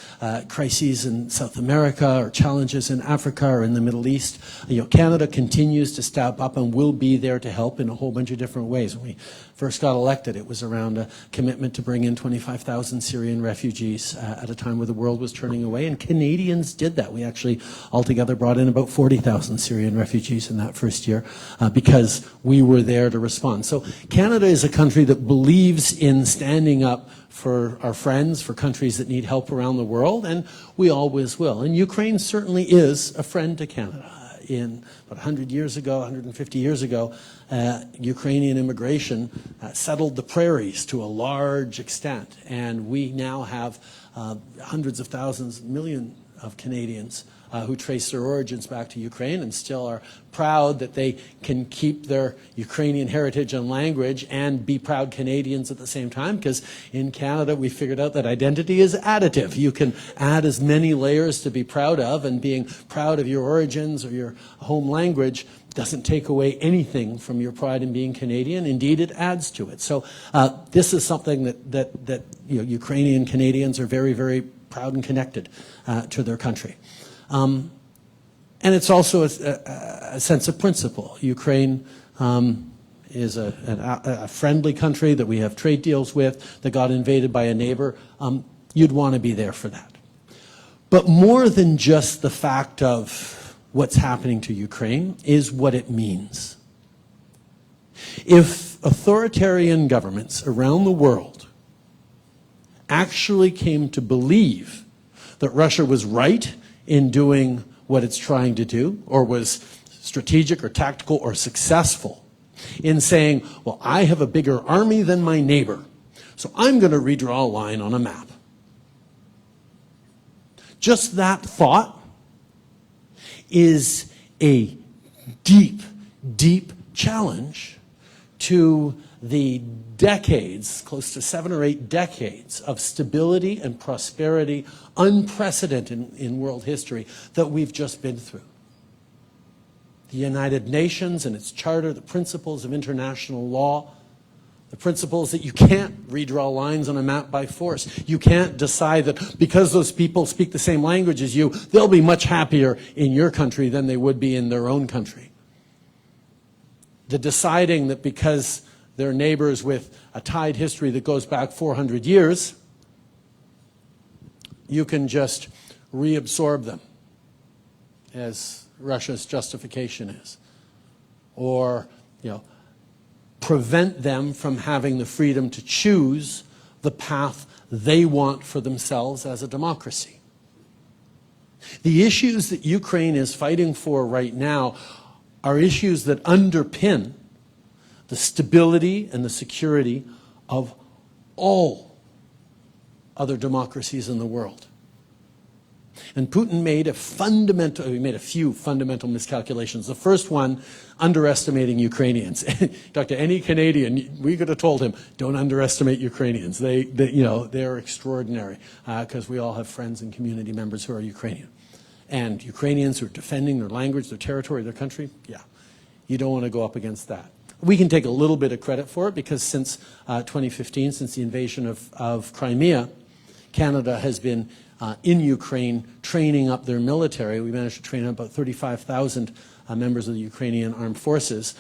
crises in South America or challenges in Africa or in the Middle East. You know, Canada continues to step up and will be there to help in a whole bunch of different ways. When we first got elected, it was around a commitment to bring in 25,000 Syrian refugees at a time where the world was turning away, and Canadians did that. We actually altogether brought in about 40,000 Syrian refugees in that first year because we were there to respond. So Canada is a country that believes in standing up for our friends, for countries that need help around the world, and we always will. And Ukraine certainly is a friend to Canada. In about 100 years ago, 150 years ago, Ukrainian immigration settled the prairies to a large extent, and we now have hundreds of thousands, millions of Canadians who trace their origins back to Ukraine and still are proud that they can keep their Ukrainian heritage and language and be proud Canadians at the same time, because in Canada we figured out that identity is additive. You can add as many layers to be proud of, and being proud of your origins or your home language doesn't take away anything from your pride in being Canadian. Indeed, it adds to it. So this is something that you know, Ukrainian Canadians are very, very proud and connected to their country. And it's also a sense of principle. Ukraine is a friendly country that we have trade deals with, that got invaded by a neighbor. You'd want to be there for that. But more than just the fact of what's happening to Ukraine is what it means. If authoritarian governments around the world actually came to believe that Russia was right in doing what it's trying to do, or was strategic or tactical or successful in saying, well, I have a bigger army than my neighbor, so I'm going to redraw a line on a map. Just that thought is a deep, deep challenge to the decades, close to 7 or 8 decades of stability and prosperity, unprecedented in world history, that we've just been through. The United Nations and its charter, the principles of international law, The principle is that you can't redraw lines on a map by force. You can't decide that because those people speak the same language as you, they'll be much happier in your country than they would be in their own country. The deciding that because they're neighbors with a tied history that goes back 400 years, you can just reabsorb them, as Russia's justification is, or prevent them from having the freedom to choose the path they want for themselves as a democracy. The issues that Ukraine is fighting for right now are issues that underpin the stability and the security of all other democracies in the world. And Putin made a few fundamental miscalculations. The first one, underestimating Ukrainians. Talk to any Canadian, we could have told him, don't underestimate Ukrainians. They're extraordinary, because we all have friends and community members who are Ukrainian. And Ukrainians who are defending their language, their territory, their country, yeah, you don't want to go up against that. We can take a little bit of credit for it, because since 2015, since the invasion of Crimea, Canada has been in Ukraine training up their military. We managed to train up about 35,000 members of the Ukrainian armed forces,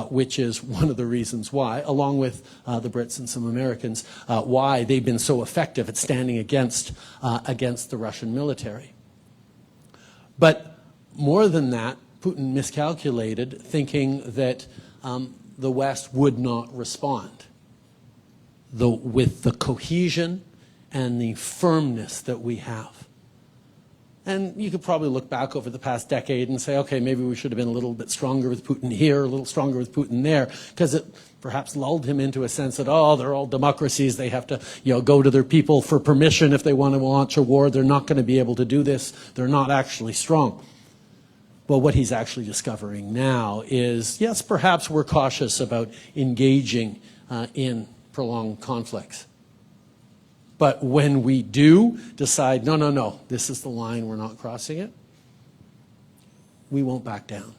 which is one of the reasons why, along with the Brits and some Americans, why they've been so effective at standing against the Russian military. But more than that, Putin miscalculated, thinking that the West would not respond with the cohesion and the firmness that we have. And you could probably look back over the past decade and say, okay, maybe we should have been a little bit stronger with Putin here, a little stronger with Putin there, because it perhaps lulled him into a sense that, oh, they're all democracies, they have to go to their people for permission if they want to launch a war, they're not going to be able to do this, they're not actually strong. Well, what he's actually discovering now is, yes, perhaps we're cautious about engaging in prolonged conflicts. But when we do decide, no, this is the line, we're not crossing it, we won't back down.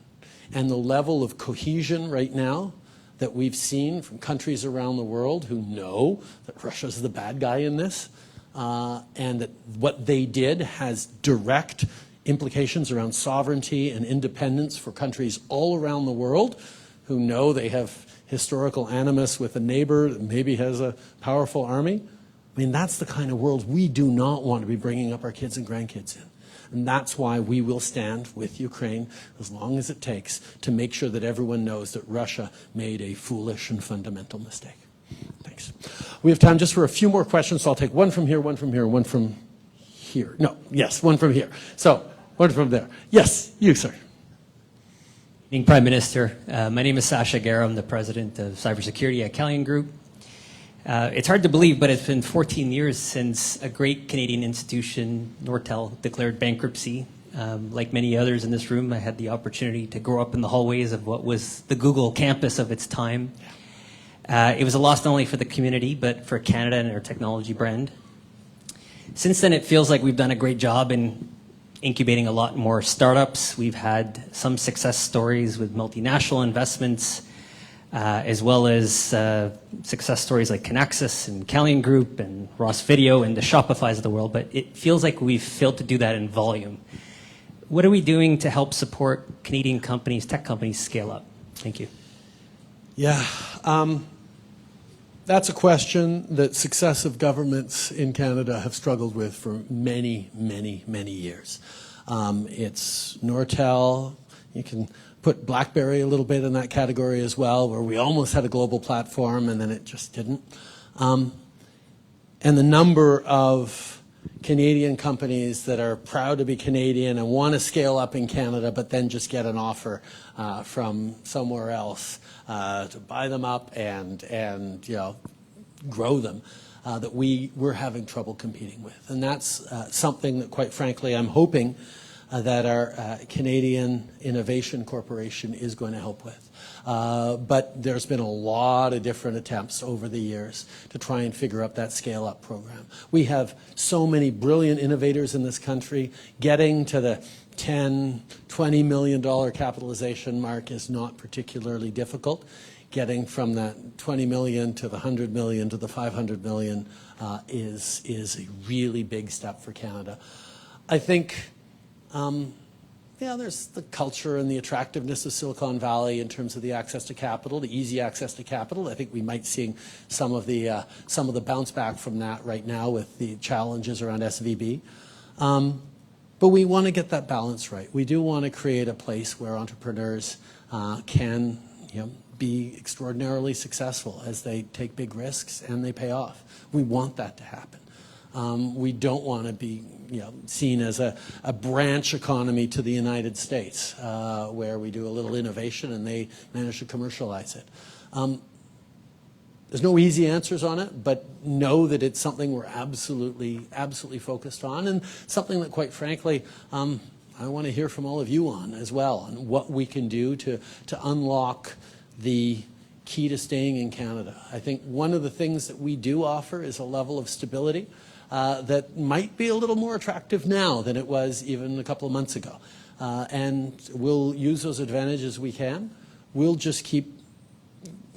And the level of cohesion right now that we've seen from countries around the world who know that Russia's the bad guy in this, and that what they did has direct implications around sovereignty and independence for countries all around the world who know they have historical animus with a neighbor that maybe has a powerful army. I mean, that's the kind of world we do not want to be bringing up our kids and grandkids in. And that's why we will stand with Ukraine as long as it takes to make sure that everyone knows that Russia made a foolish and fundamental mistake. Thanks. We have time just for a few more questions, so I'll take one from here, one from here, one from here. No, yes, one from here. So, one from there. Yes, you, sir. Evening, Prime Minister. My name is Sasha Guerra. I'm the president of cybersecurity at Calian Group. It's hard to believe, but it's been 14 years since a great Canadian institution, Nortel, declared bankruptcy. Like many others in this room, I had the opportunity to grow up in the hallways of what was the Google campus of its time. It was a loss not only for the community, but for Canada and our technology brand. Since then, it feels like we've done a great job in incubating a lot more startups. We've had some success stories with multinational investments, as well as success stories like Kinaxis and Calian Group and Ross Video and the Shopifys of the world, but it feels like we've failed to do that in volume. What are we doing to help support Canadian companies, tech companies, scale up? Thank you. Yeah, that's a question that successive governments in Canada have struggled with for many, many, many years. It's Nortel. You can put BlackBerry a little bit in that category as well, where we almost had a global platform and then it just didn't. And the number of Canadian companies that are proud to be Canadian and want to scale up in Canada, but then just get an offer from somewhere else to buy them up and grow them, that we're having trouble competing with. And that's something that, quite frankly, I'm hoping that our Canadian Innovation Corporation is going to help with. But there's been a lot of different attempts over the years to try and figure out that scale-up program. We have so many brilliant innovators in this country. Getting to the $10, $20 million capitalization mark is not particularly difficult. getting from that 20 million to the 100 million to the 500 million is a really big step for Canada. I think, there's the culture and the attractiveness of Silicon Valley in terms of the access to capital, the easy access to capital. I think we might see some of the bounce back from that right now with the challenges around SVB. But we want to get that balance right. We do want to create a place where entrepreneurs can be extraordinarily successful as they take big risks and they pay off. We want that to happen. We don't want to be seen as a branch economy to the United States where we do a little innovation and they manage to commercialize it. There's no easy answers on it, but know that it's something we're absolutely focused on, and something that, quite frankly, I want to hear from all of you on as well, on what we can do to unlock the key to staying in Canada. I think one of the things that we do offer is a level of stability that might be a little more attractive now than it was even a couple of months ago. And we'll use those advantages we can. We'll just keep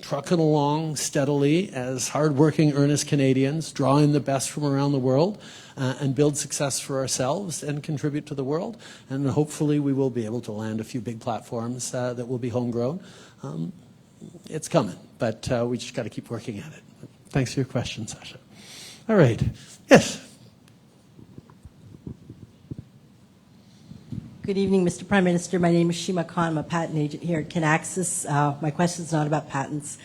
trucking along steadily as hardworking, earnest Canadians, drawing the best from around the world, and build success for ourselves and contribute to the world. And hopefully we will be able to land a few big platforms that will be homegrown. It's coming, but we just got to keep working at it. Thanks for your question, Sasha. All right. Yes. Good evening, Mr. Prime Minister. My name is Shima Khan. I'm a patent agent here at Kinaxis. My question is not about patents.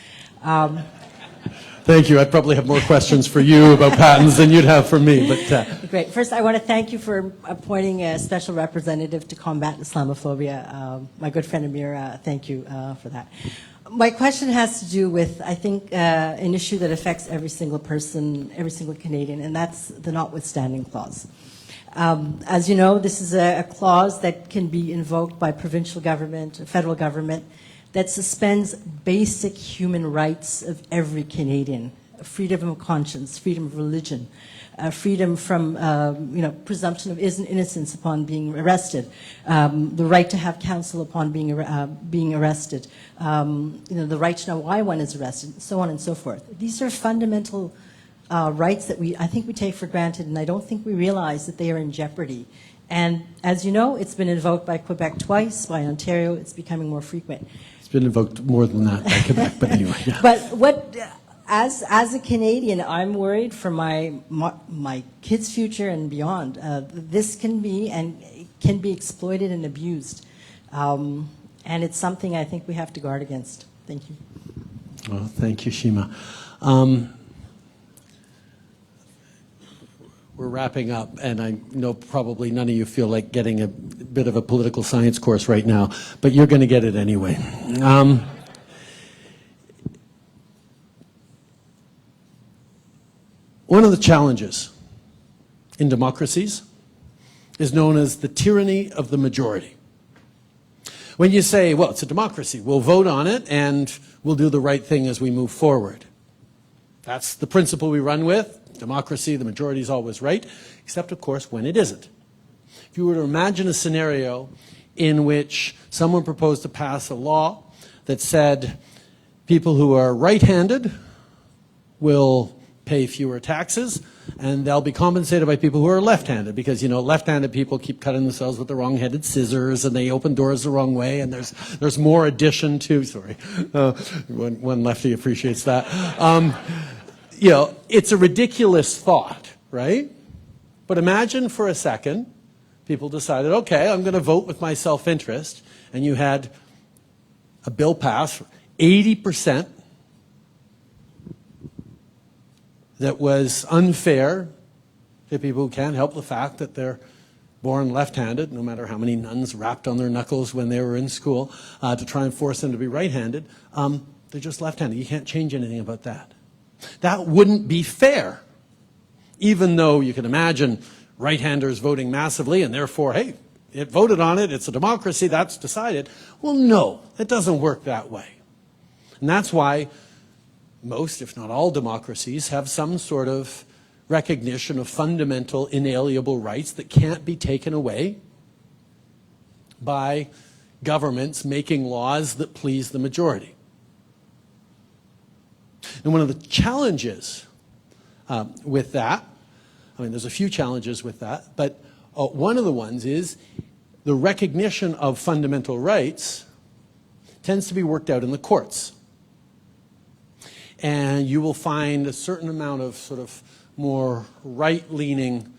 Thank you. I'd probably have more questions for you about patents than you'd have for me. But Great. First, I want to thank you for appointing a special representative to combat Islamophobia. My good friend Amir, thank you for that. My question has to do with, I think, an issue that affects every single person, every single Canadian, and that's the notwithstanding clause. As you know, this is a clause that can be invoked by provincial government, federal government, that suspends basic human rights of every Canadian: freedom of conscience, freedom of religion, freedom from presumption of innocence upon being arrested, the right to have counsel upon being arrested, the right to know why one is arrested, so on and so forth. These are fundamental rights that I think we take for granted, and I don't think we realize that they are in jeopardy. And as you know, it's been invoked by Quebec twice, by Ontario. It's becoming more frequent. it's been invoked more than that by Quebec, but anyway. Yeah. But as a Canadian, I'm worried for my kids' future and beyond. This can be exploited and abused, and it's something I think we have to guard against. Thank you. Well, thank you, Shima. We're wrapping up, and I know probably none of you feel like getting a bit of a political science course right now, but you're going to get it anyway. One of the challenges in democracies is known as the tyranny of the majority. When you say, well, it's a democracy, we'll vote on it and we'll do the right thing as we move forward. That's the principle we run with. Democracy, the majority is always right, except, of course, when it isn't. If you were to imagine a scenario in which someone proposed to pass a law that said people who are right-handed will pay fewer taxes, and they'll be compensated by people who are left-handed, because, left-handed people keep cutting themselves with the wrong-headed scissors, and they open doors the wrong way, and there's more addition to, one lefty appreciates that. It's a ridiculous thought, right? But imagine for a second, people decided, okay, I'm going to vote with my self-interest, and you had a bill passed, 80% that was unfair to people who can't help the fact that they're born left-handed, no matter how many nuns rapped on their knuckles when they were in school to try and force them to be right-handed. They're just left-handed. You can't change anything about that. That wouldn't be fair, even though you can imagine right-handers voting massively and therefore, hey, it voted on it, it's a democracy, that's decided. Well, no, it doesn't work that way. And that's why most, if not all, democracies have some sort of recognition of fundamental, inalienable rights that can't be taken away by governments making laws that please the majority. And one of the challenges with that, I mean, there's a few challenges with that, but one of the ones is the recognition of fundamental rights tends to be worked out in the courts. And you will find a certain amount of sort of more right-leaning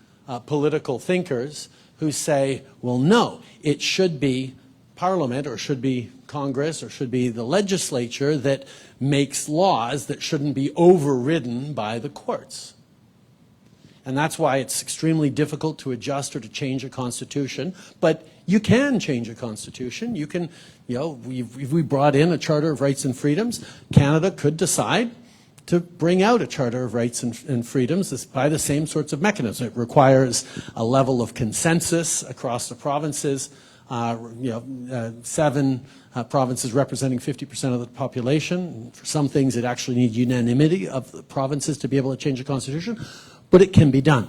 political thinkers who say, well, no, it should be Parliament or should be Congress or should be the legislature that makes laws that shouldn't be overridden by the courts. And that's why it's extremely difficult to adjust or to change a constitution. But you can change a constitution. You can, you know, if we brought in a Charter of Rights and Freedoms, Canada could decide to bring out a Charter of Rights and Freedoms by the same sorts of mechanisms. It requires a level of consensus across the provinces. 7 provinces representing 50% of the population. For some things, it actually needs unanimity of the provinces to be able to change the constitution, but it can be done.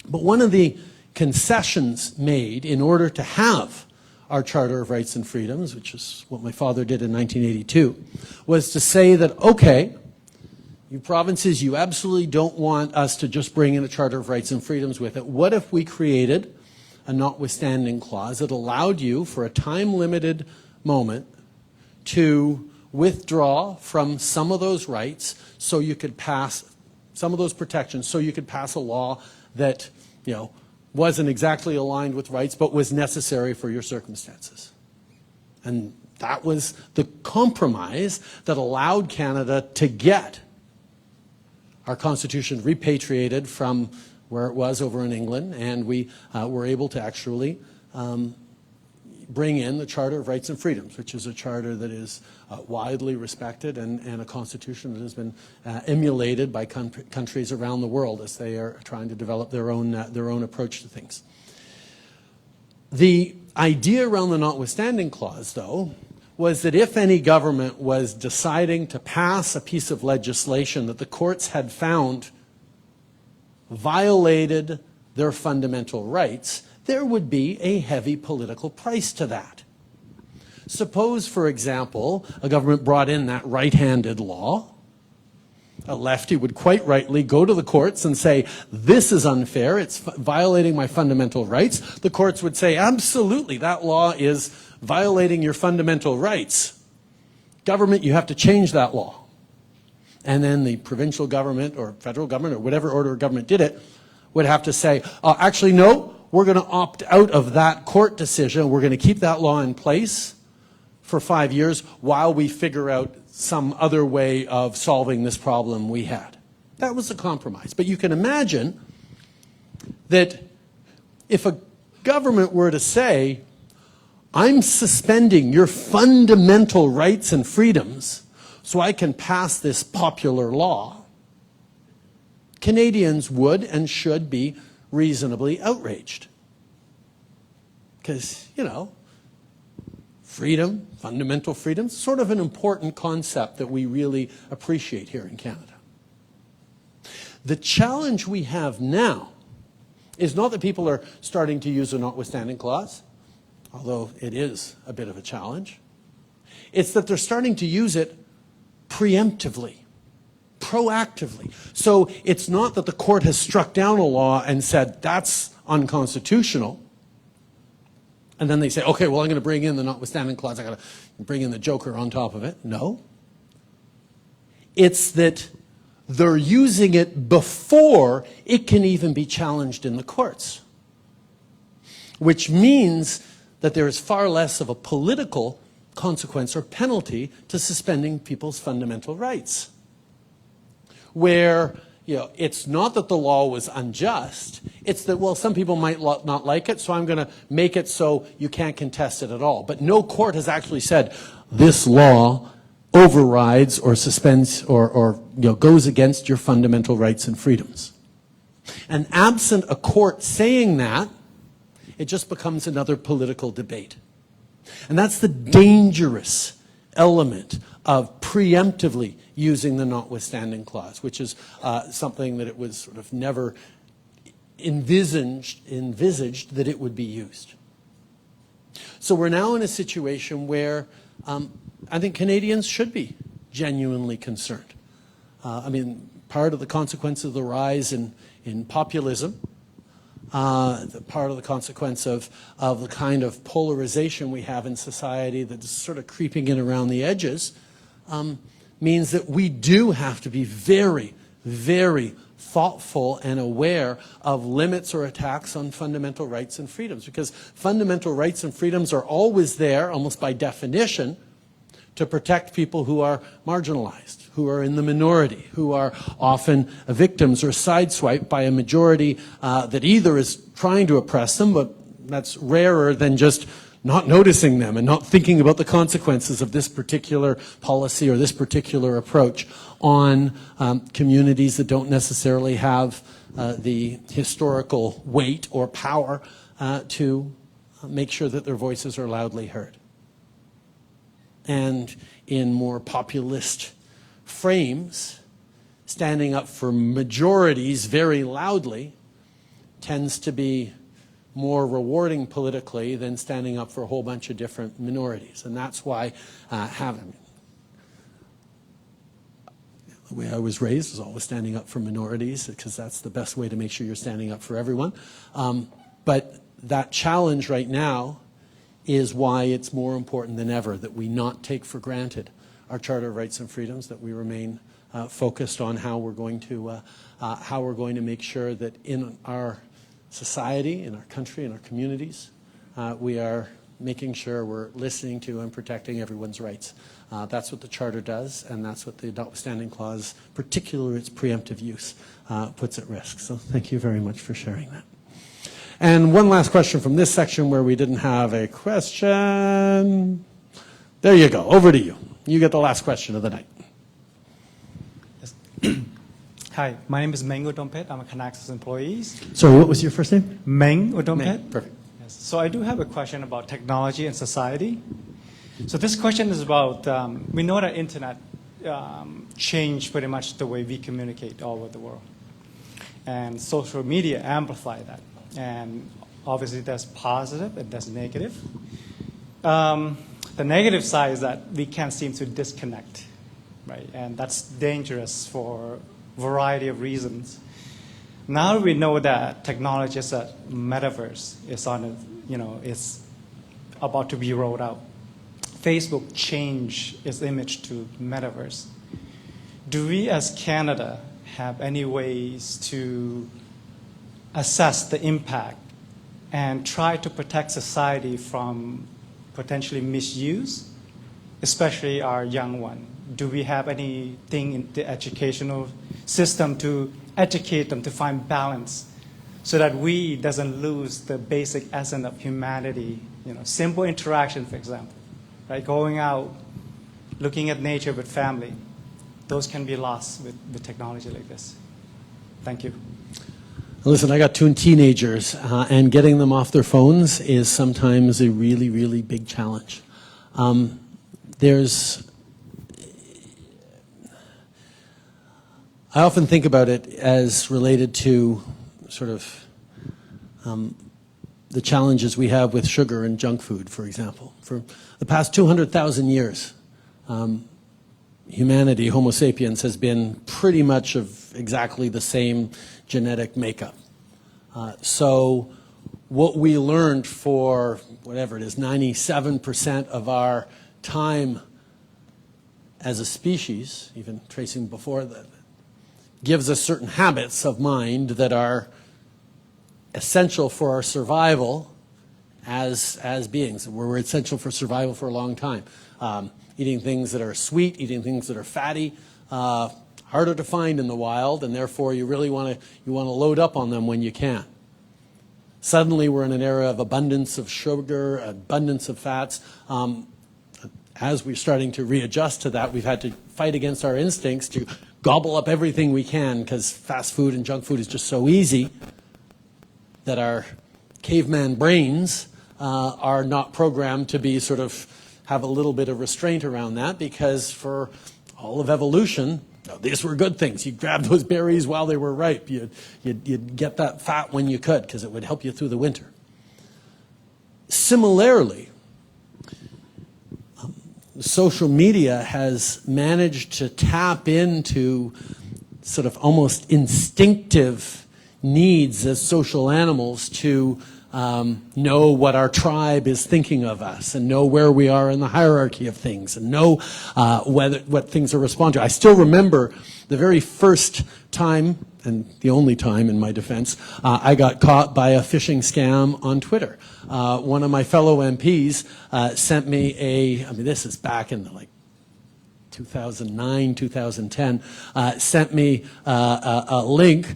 But one of the concessions made in order to have our Charter of Rights and Freedoms, which is what my father did in 1982, was to say that, okay, you provinces, you absolutely don't want us to just bring in a Charter of Rights and Freedoms with it. What if we created a notwithstanding clause that allowed you for a time-limited moment to withdraw from some of those rights so you could pass some of those protections, so you could pass a law that, you know, wasn't exactly aligned with rights but was necessary for your circumstances. And that was the compromise that allowed Canada to get our Constitution repatriated from where it was over in England, and we were able to actually bring in the Charter of Rights and Freedoms, which is a charter that is widely respected and a constitution that has been emulated by countries around the world as they are trying to develop their own approach to things. The idea around the notwithstanding clause, though, was that if any government was deciding to pass a piece of legislation that the courts had found violated their fundamental rights, there would be a heavy political price to that. Suppose, for example, a government brought in that right-handed law. A lefty would quite rightly go to the courts and say, this is unfair, it's violating my fundamental rights. The courts would say, absolutely, that law is violating your fundamental rights. Government, you have to change that law. And then the provincial government or federal government or whatever order of government did it would have to say, actually, no, we're going to opt out of that court decision. We're going to keep that law in place for 5 years while we figure out some other way of solving this problem we had. That was a compromise. But you can imagine that if a government were to say, I'm suspending your fundamental rights and freedoms so I can pass this popular law, Canadians would and should be reasonably outraged. Because, you know, freedom, fundamental freedoms, sort of an important concept that we really appreciate here in Canada. The challenge we have now is not that people are starting to use a notwithstanding clause, although it is a bit of a challenge. It's that they're starting to use it preemptively, proactively. So it's not that the court has struck down a law and said, that's unconstitutional. And then they say, okay, well, I'm going to bring in the notwithstanding clause. I got to bring in the joker on top of it. No. It's that they're using it before it can even be challenged in the courts, which means that there is far less of a political consequence or penalty to suspending people's fundamental rights. Where, you know, it's not that the law was unjust, it's that, well, some people might not like it, so I'm going to make it so you can't contest it at all. But no court has actually said, this law overrides or suspends or you know, goes against your fundamental rights and freedoms. And absent a court saying that, it just becomes another political debate. And that's the dangerous element of preemptively using the notwithstanding clause, which is something that it was sort of never envisaged that it would be used. So we're now in a situation where I think Canadians should be genuinely concerned part of the consequence of the rise in populism, part of the consequence of the kind of polarization we have in society that's sort of creeping in around the edges, means that we do have to be very, very thoughtful and aware of limits or attacks on fundamental rights and freedoms, because fundamental rights and freedoms are always there, almost by definition, to protect people who are marginalized, who are in the minority, who are often victims or sideswiped by a majority that either is trying to oppress them, but that's rarer than just not noticing them and not thinking about the consequences of this particular policy or this particular approach on communities that don't necessarily have the historical weight or power to make sure that their voices are loudly heard. And in more populist frames, standing up for majorities very loudly tends to be more rewarding politically than standing up for a whole bunch of different minorities. And that's why the way I was raised was always standing up for minorities, because that's the best way to make sure you're standing up for everyone. But that challenge right now is why it's more important than ever that we not take for granted our Charter of Rights and Freedoms, that we remain focused on how we're going to make sure that in our society, in our country, in our communities, we are making sure we're listening to and protecting everyone's rights. That's what the Charter does, and that's what the Notwithstanding Clause, particularly its preemptive use, puts at risk. So thank you very much for sharing that. And one last question from this section where we didn't have a question. There you go. Over to you. You get the last question of the night. Hi, my name is Meng Udompet. I'm a Kinaxis employee. Sorry, what was your first name? Meng Udompet. Meng. Perfect. Yes. So I do have a question about technology and society. So this question is about, we know that internet changed pretty much the way we communicate all over the world. And social media amplify that. And obviously there's positive and there's negative. The negative side is that we can't seem to disconnect, right? And that's dangerous for a variety of reasons. Now we know that technology is a metaverse. It's on, it's about to be rolled out. Facebook changed its image to metaverse. Do we as Canada have any ways to assess the impact and try to protect society from potentially misuse, especially our young one? Do we have anything in the educational system to educate them to find balance so that we doesn't lose the basic essence of humanity? Simple interaction, for example, right? Going out, looking at nature with family, those can be lost with technology like this. Thank you. Listen, I got two teenagers, and getting them off their phones is sometimes a really, really big challenge. I often think about it as related to sort of the challenges we have with sugar and junk food, for example. For the past 200,000 years, humanity, Homo sapiens, has been pretty much of exactly the same genetic makeup. So what we learned for, whatever it is, 97% of our time as a species, even tracing before that, gives us certain habits of mind that are essential for our survival as beings. We're essential for survival for a long time. Eating things that are sweet, eating things that are fatty, harder to find in the wild, and therefore you really want to load up on them when you can. Suddenly we're in an era of abundance of sugar, abundance of fats. As we're starting to readjust to that, we've had to fight against our instincts to gobble up everything we can, because fast food and junk food is just so easy that our caveman brains are not programmed to be sort of have a little bit of restraint around that, because for all of evolution, these were good things. You grabbed those berries while they were ripe. You'd get that fat when you could, because it would help you through the winter. Similarly, social media has managed to tap into sort of almost instinctive needs as social animals to know what our tribe is thinking of us and know where we are in the hierarchy of things and know what things are responding to. I still remember the very first time, and the only time in my defense, I got caught by a phishing scam on Twitter. One of my fellow MPs sent me this is back in the 2009, 2010, sent me a link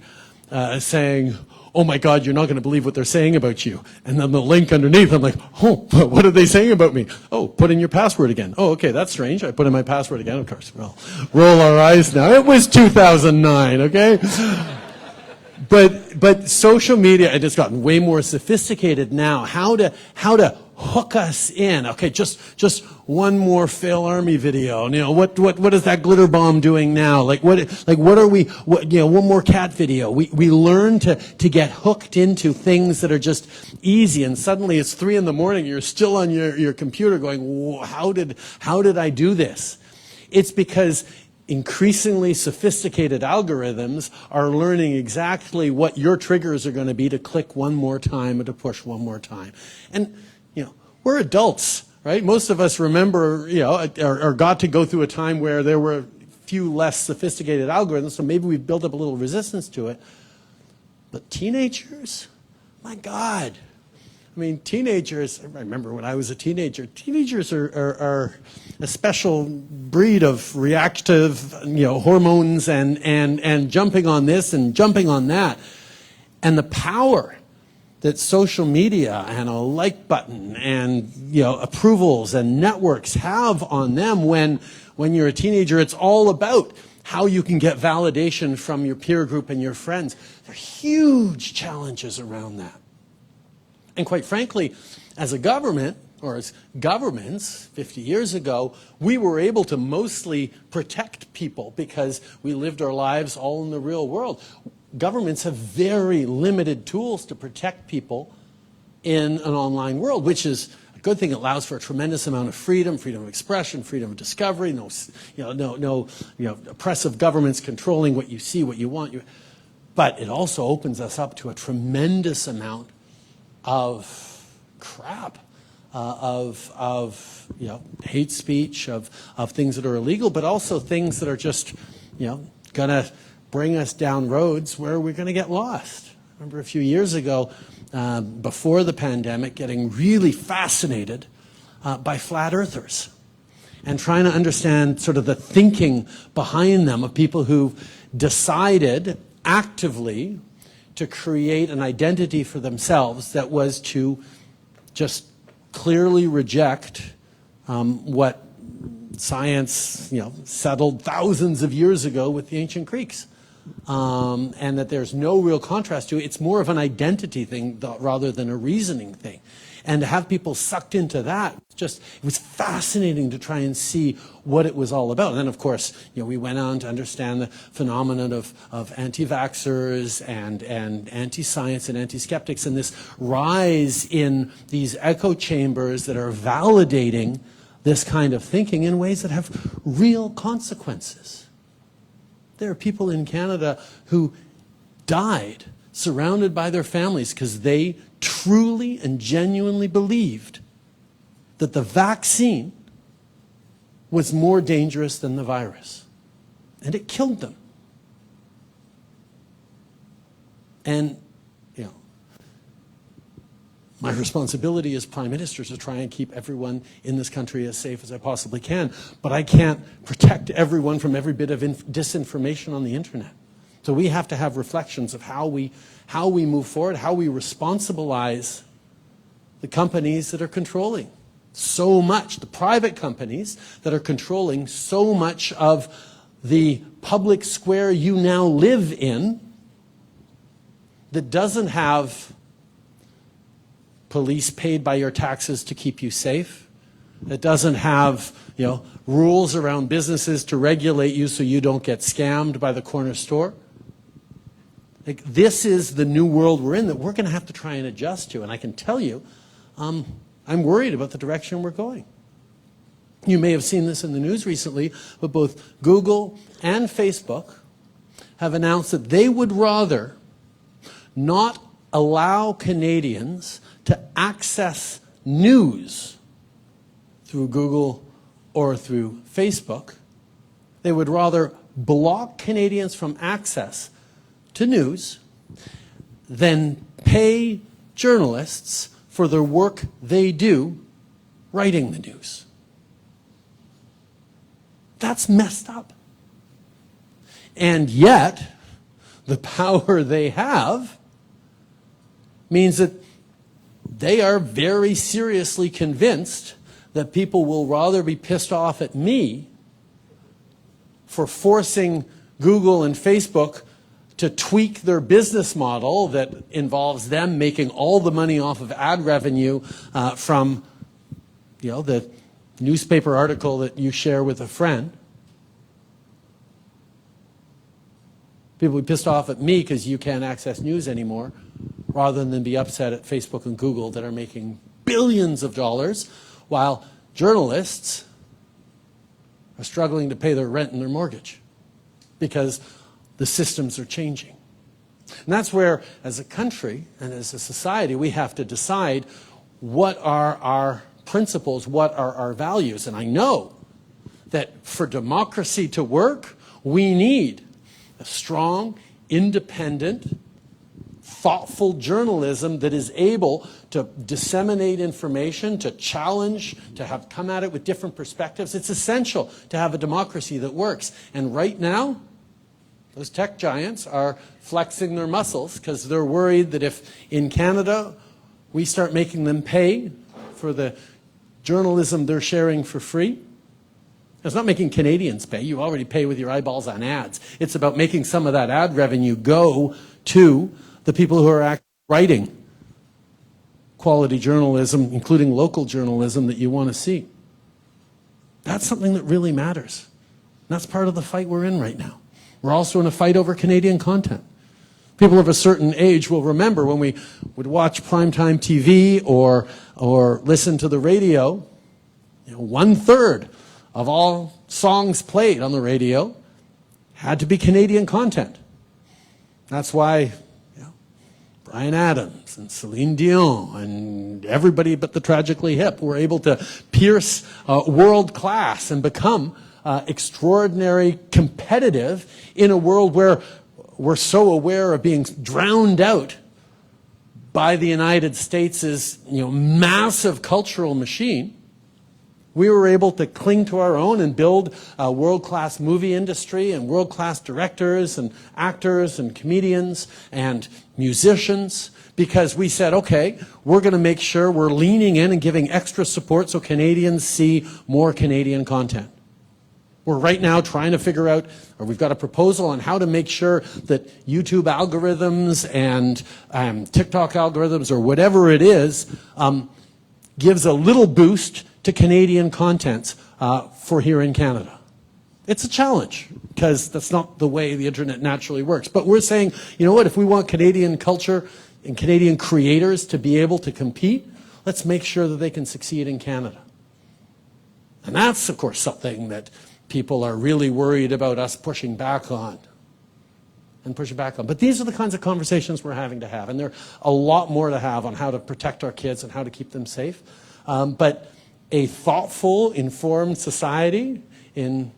saying, "Oh my God, you're not going to believe what they're saying about you." And then the link underneath, I'm like, "Oh, what are they saying about me?" "Oh, put in your password again." "Oh, okay, that's strange." I put in my password again. Of course, we'll roll our eyes now. It was 2009, okay? But social media, it has gotten way more sophisticated now. How to hook us in? Okay, just one more fail army video. You know, what is that glitter bomb doing now? What are we? One more cat video. We learn to get hooked into things that are just easy, and suddenly it's 3 a.m. You're still on your computer going, "Whoa, how did I do this?" It's because increasingly sophisticated algorithms are learning exactly what your triggers are going to be to click one more time or to push one more time. And, we're adults, right? Most of us remember, or got to go through a time where there were a few less sophisticated algorithms, so maybe we've built up a little resistance to it. But teenagers, my God. I mean, teenagers, I remember when I was a teenager, teenagers are a special breed of reactive, hormones and jumping on this and jumping on that. And the power that social media and a like button and, approvals and networks have on them when you're a teenager, it's all about how you can get validation from your peer group and your friends. There are huge challenges around that. And quite frankly, as a government, or as governments 50 years ago, we were able to mostly protect people because we lived our lives all in the real world. Governments have very limited tools to protect people in an online world, which is a good thing. It allows for a tremendous amount of freedom of expression, freedom of discovery, no oppressive governments controlling what you see, what you want. But it also opens us up to a tremendous amount of crap, of hate speech, of things that are illegal, but also things that are just, going to bring us down roads where we're going to get lost. I remember a few years ago, before the pandemic, getting really fascinated by flat earthers and trying to understand sort of the thinking behind them of people who decided actively to create an identity for themselves that was to just clearly reject what science, settled thousands of years ago with the ancient Greeks. And that there's no real contrast to it. It's more of an identity thing rather than a reasoning thing. And to have people sucked into that, it was fascinating to try and see what it was all about. And then, of course, we went on to understand the phenomenon of anti-vaxxers and anti-science and anti-skeptics, and this rise in these echo chambers that are validating this kind of thinking in ways that have real consequences. There are people in Canada who died surrounded by their families because they truly and genuinely believed that the vaccine was more dangerous than the virus. And it killed them. And, my responsibility as Prime Minister is to try and keep everyone in this country as safe as I possibly can. But I can't protect everyone from every bit of disinformation on the internet. So we have to have reflections of how we move forward, how we responsibilize the companies that are controlling so much, the private companies that are controlling so much of the public square you now live in that doesn't have police paid by your taxes to keep you safe. It doesn't have, rules around businesses to regulate you so you don't get scammed by the corner store. This is the new world we're in that we're going to have to try and adjust to. And I can tell you, I'm worried about the direction we're going. You may have seen this in the news recently, but both Google and Facebook have announced that they would rather not allow Canadians to access news through Google or through Facebook. They would rather block Canadians from access to news than pay journalists for the work they do writing the news. That's messed up. And yet, the power they have means that they are very seriously convinced that people will rather be pissed off at me for forcing Google and Facebook to tweak their business model that involves them making all the money off of ad revenue from, the newspaper article that you share with a friend. People will be pissed off at me because you can't access news anymore, rather than be upset at Facebook and Google that are making billions of dollars, while journalists are struggling to pay their rent and their mortgage because the systems are changing. And that's where, as a country and as a society, we have to decide what are our principles, what are our values. And I know that for democracy to work, we need a strong, independent, thoughtful journalism that is able to disseminate information, to challenge, to have come at it with different perspectives. It's essential to have a democracy that works. And right now, those tech giants are flexing their muscles because they're worried that if in Canada we start making them pay for the journalism they're sharing for free, it's not making Canadians pay. You already pay with your eyeballs on ads. It's about making some of that ad revenue go to the people who are actually writing quality journalism, including local journalism that you want to see. That's something that really matters. That's part of the fight we're in right now. We're also in a fight over Canadian content. People of a certain age will remember when we would watch primetime TV or listen to the radio, 1/3 of all songs played on the radio had to be Canadian content. That's why Bryan Adams and Celine Dion and everybody but the Tragically Hip were able to pierce world class and become extraordinary competitive in a world where we're so aware of being drowned out by the United States' massive cultural machine. We were able to cling to our own and build a world-class movie industry and world-class directors and actors and comedians and musicians because we said, okay, we're going to make sure we're leaning in and giving extra support so Canadians see more Canadian content. We're right now trying to figure out, or we've got a proposal on how to make sure that YouTube algorithms and TikTok algorithms or whatever it is gives a little boost to Canadian content for here in Canada. It's a challenge because that's not the way the internet naturally works. But we're saying, you know what, if we want Canadian culture and Canadian creators to be able to compete, let's make sure that they can succeed in Canada. And that's, of course, something that people are really worried about us pushing back on. But these are the kinds of conversations we're having to have. And there are a lot more to have on how to protect our kids and how to keep them safe. But a thoughtful, informed society in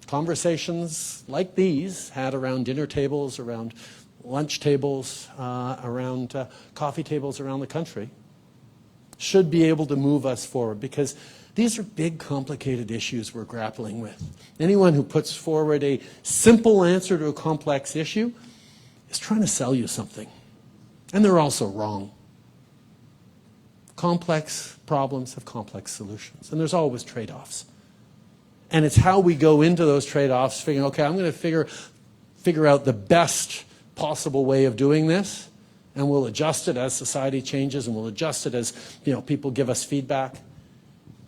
conversations like these had around dinner tables, around lunch tables, around coffee tables around the country should be able to move us forward because these are big, complicated issues we're grappling with. Anyone who puts forward a simple answer to a complex issue is trying to sell you something. And they're also wrong. Complex problems have complex solutions, and there's always trade-offs. And it's how we go into those trade-offs, figuring, okay, I'm going to figure out the best possible way of doing this, and we'll adjust it as society changes, and we'll adjust it as people give us feedback.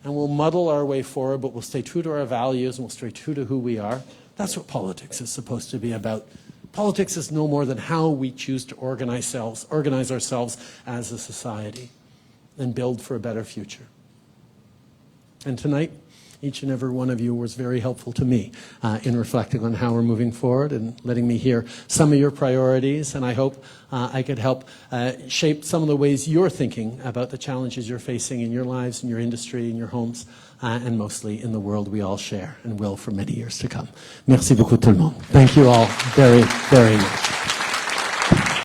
And we'll muddle our way forward, but we'll stay true to our values, and we'll stay true to who we are. That's what politics is supposed to be about. Politics is no more than how we choose to organize ourselves as a society and build for a better future. And tonight, Each and every one of you was very helpful to me in reflecting on how we're moving forward and letting me hear some of your priorities. And I hope I could help shape some of the ways you're thinking about the challenges you're facing in your lives, in your industry, in your homes, and mostly in the world we all share and will for many years to come. Merci beaucoup tout le monde. Thank you all very, very much.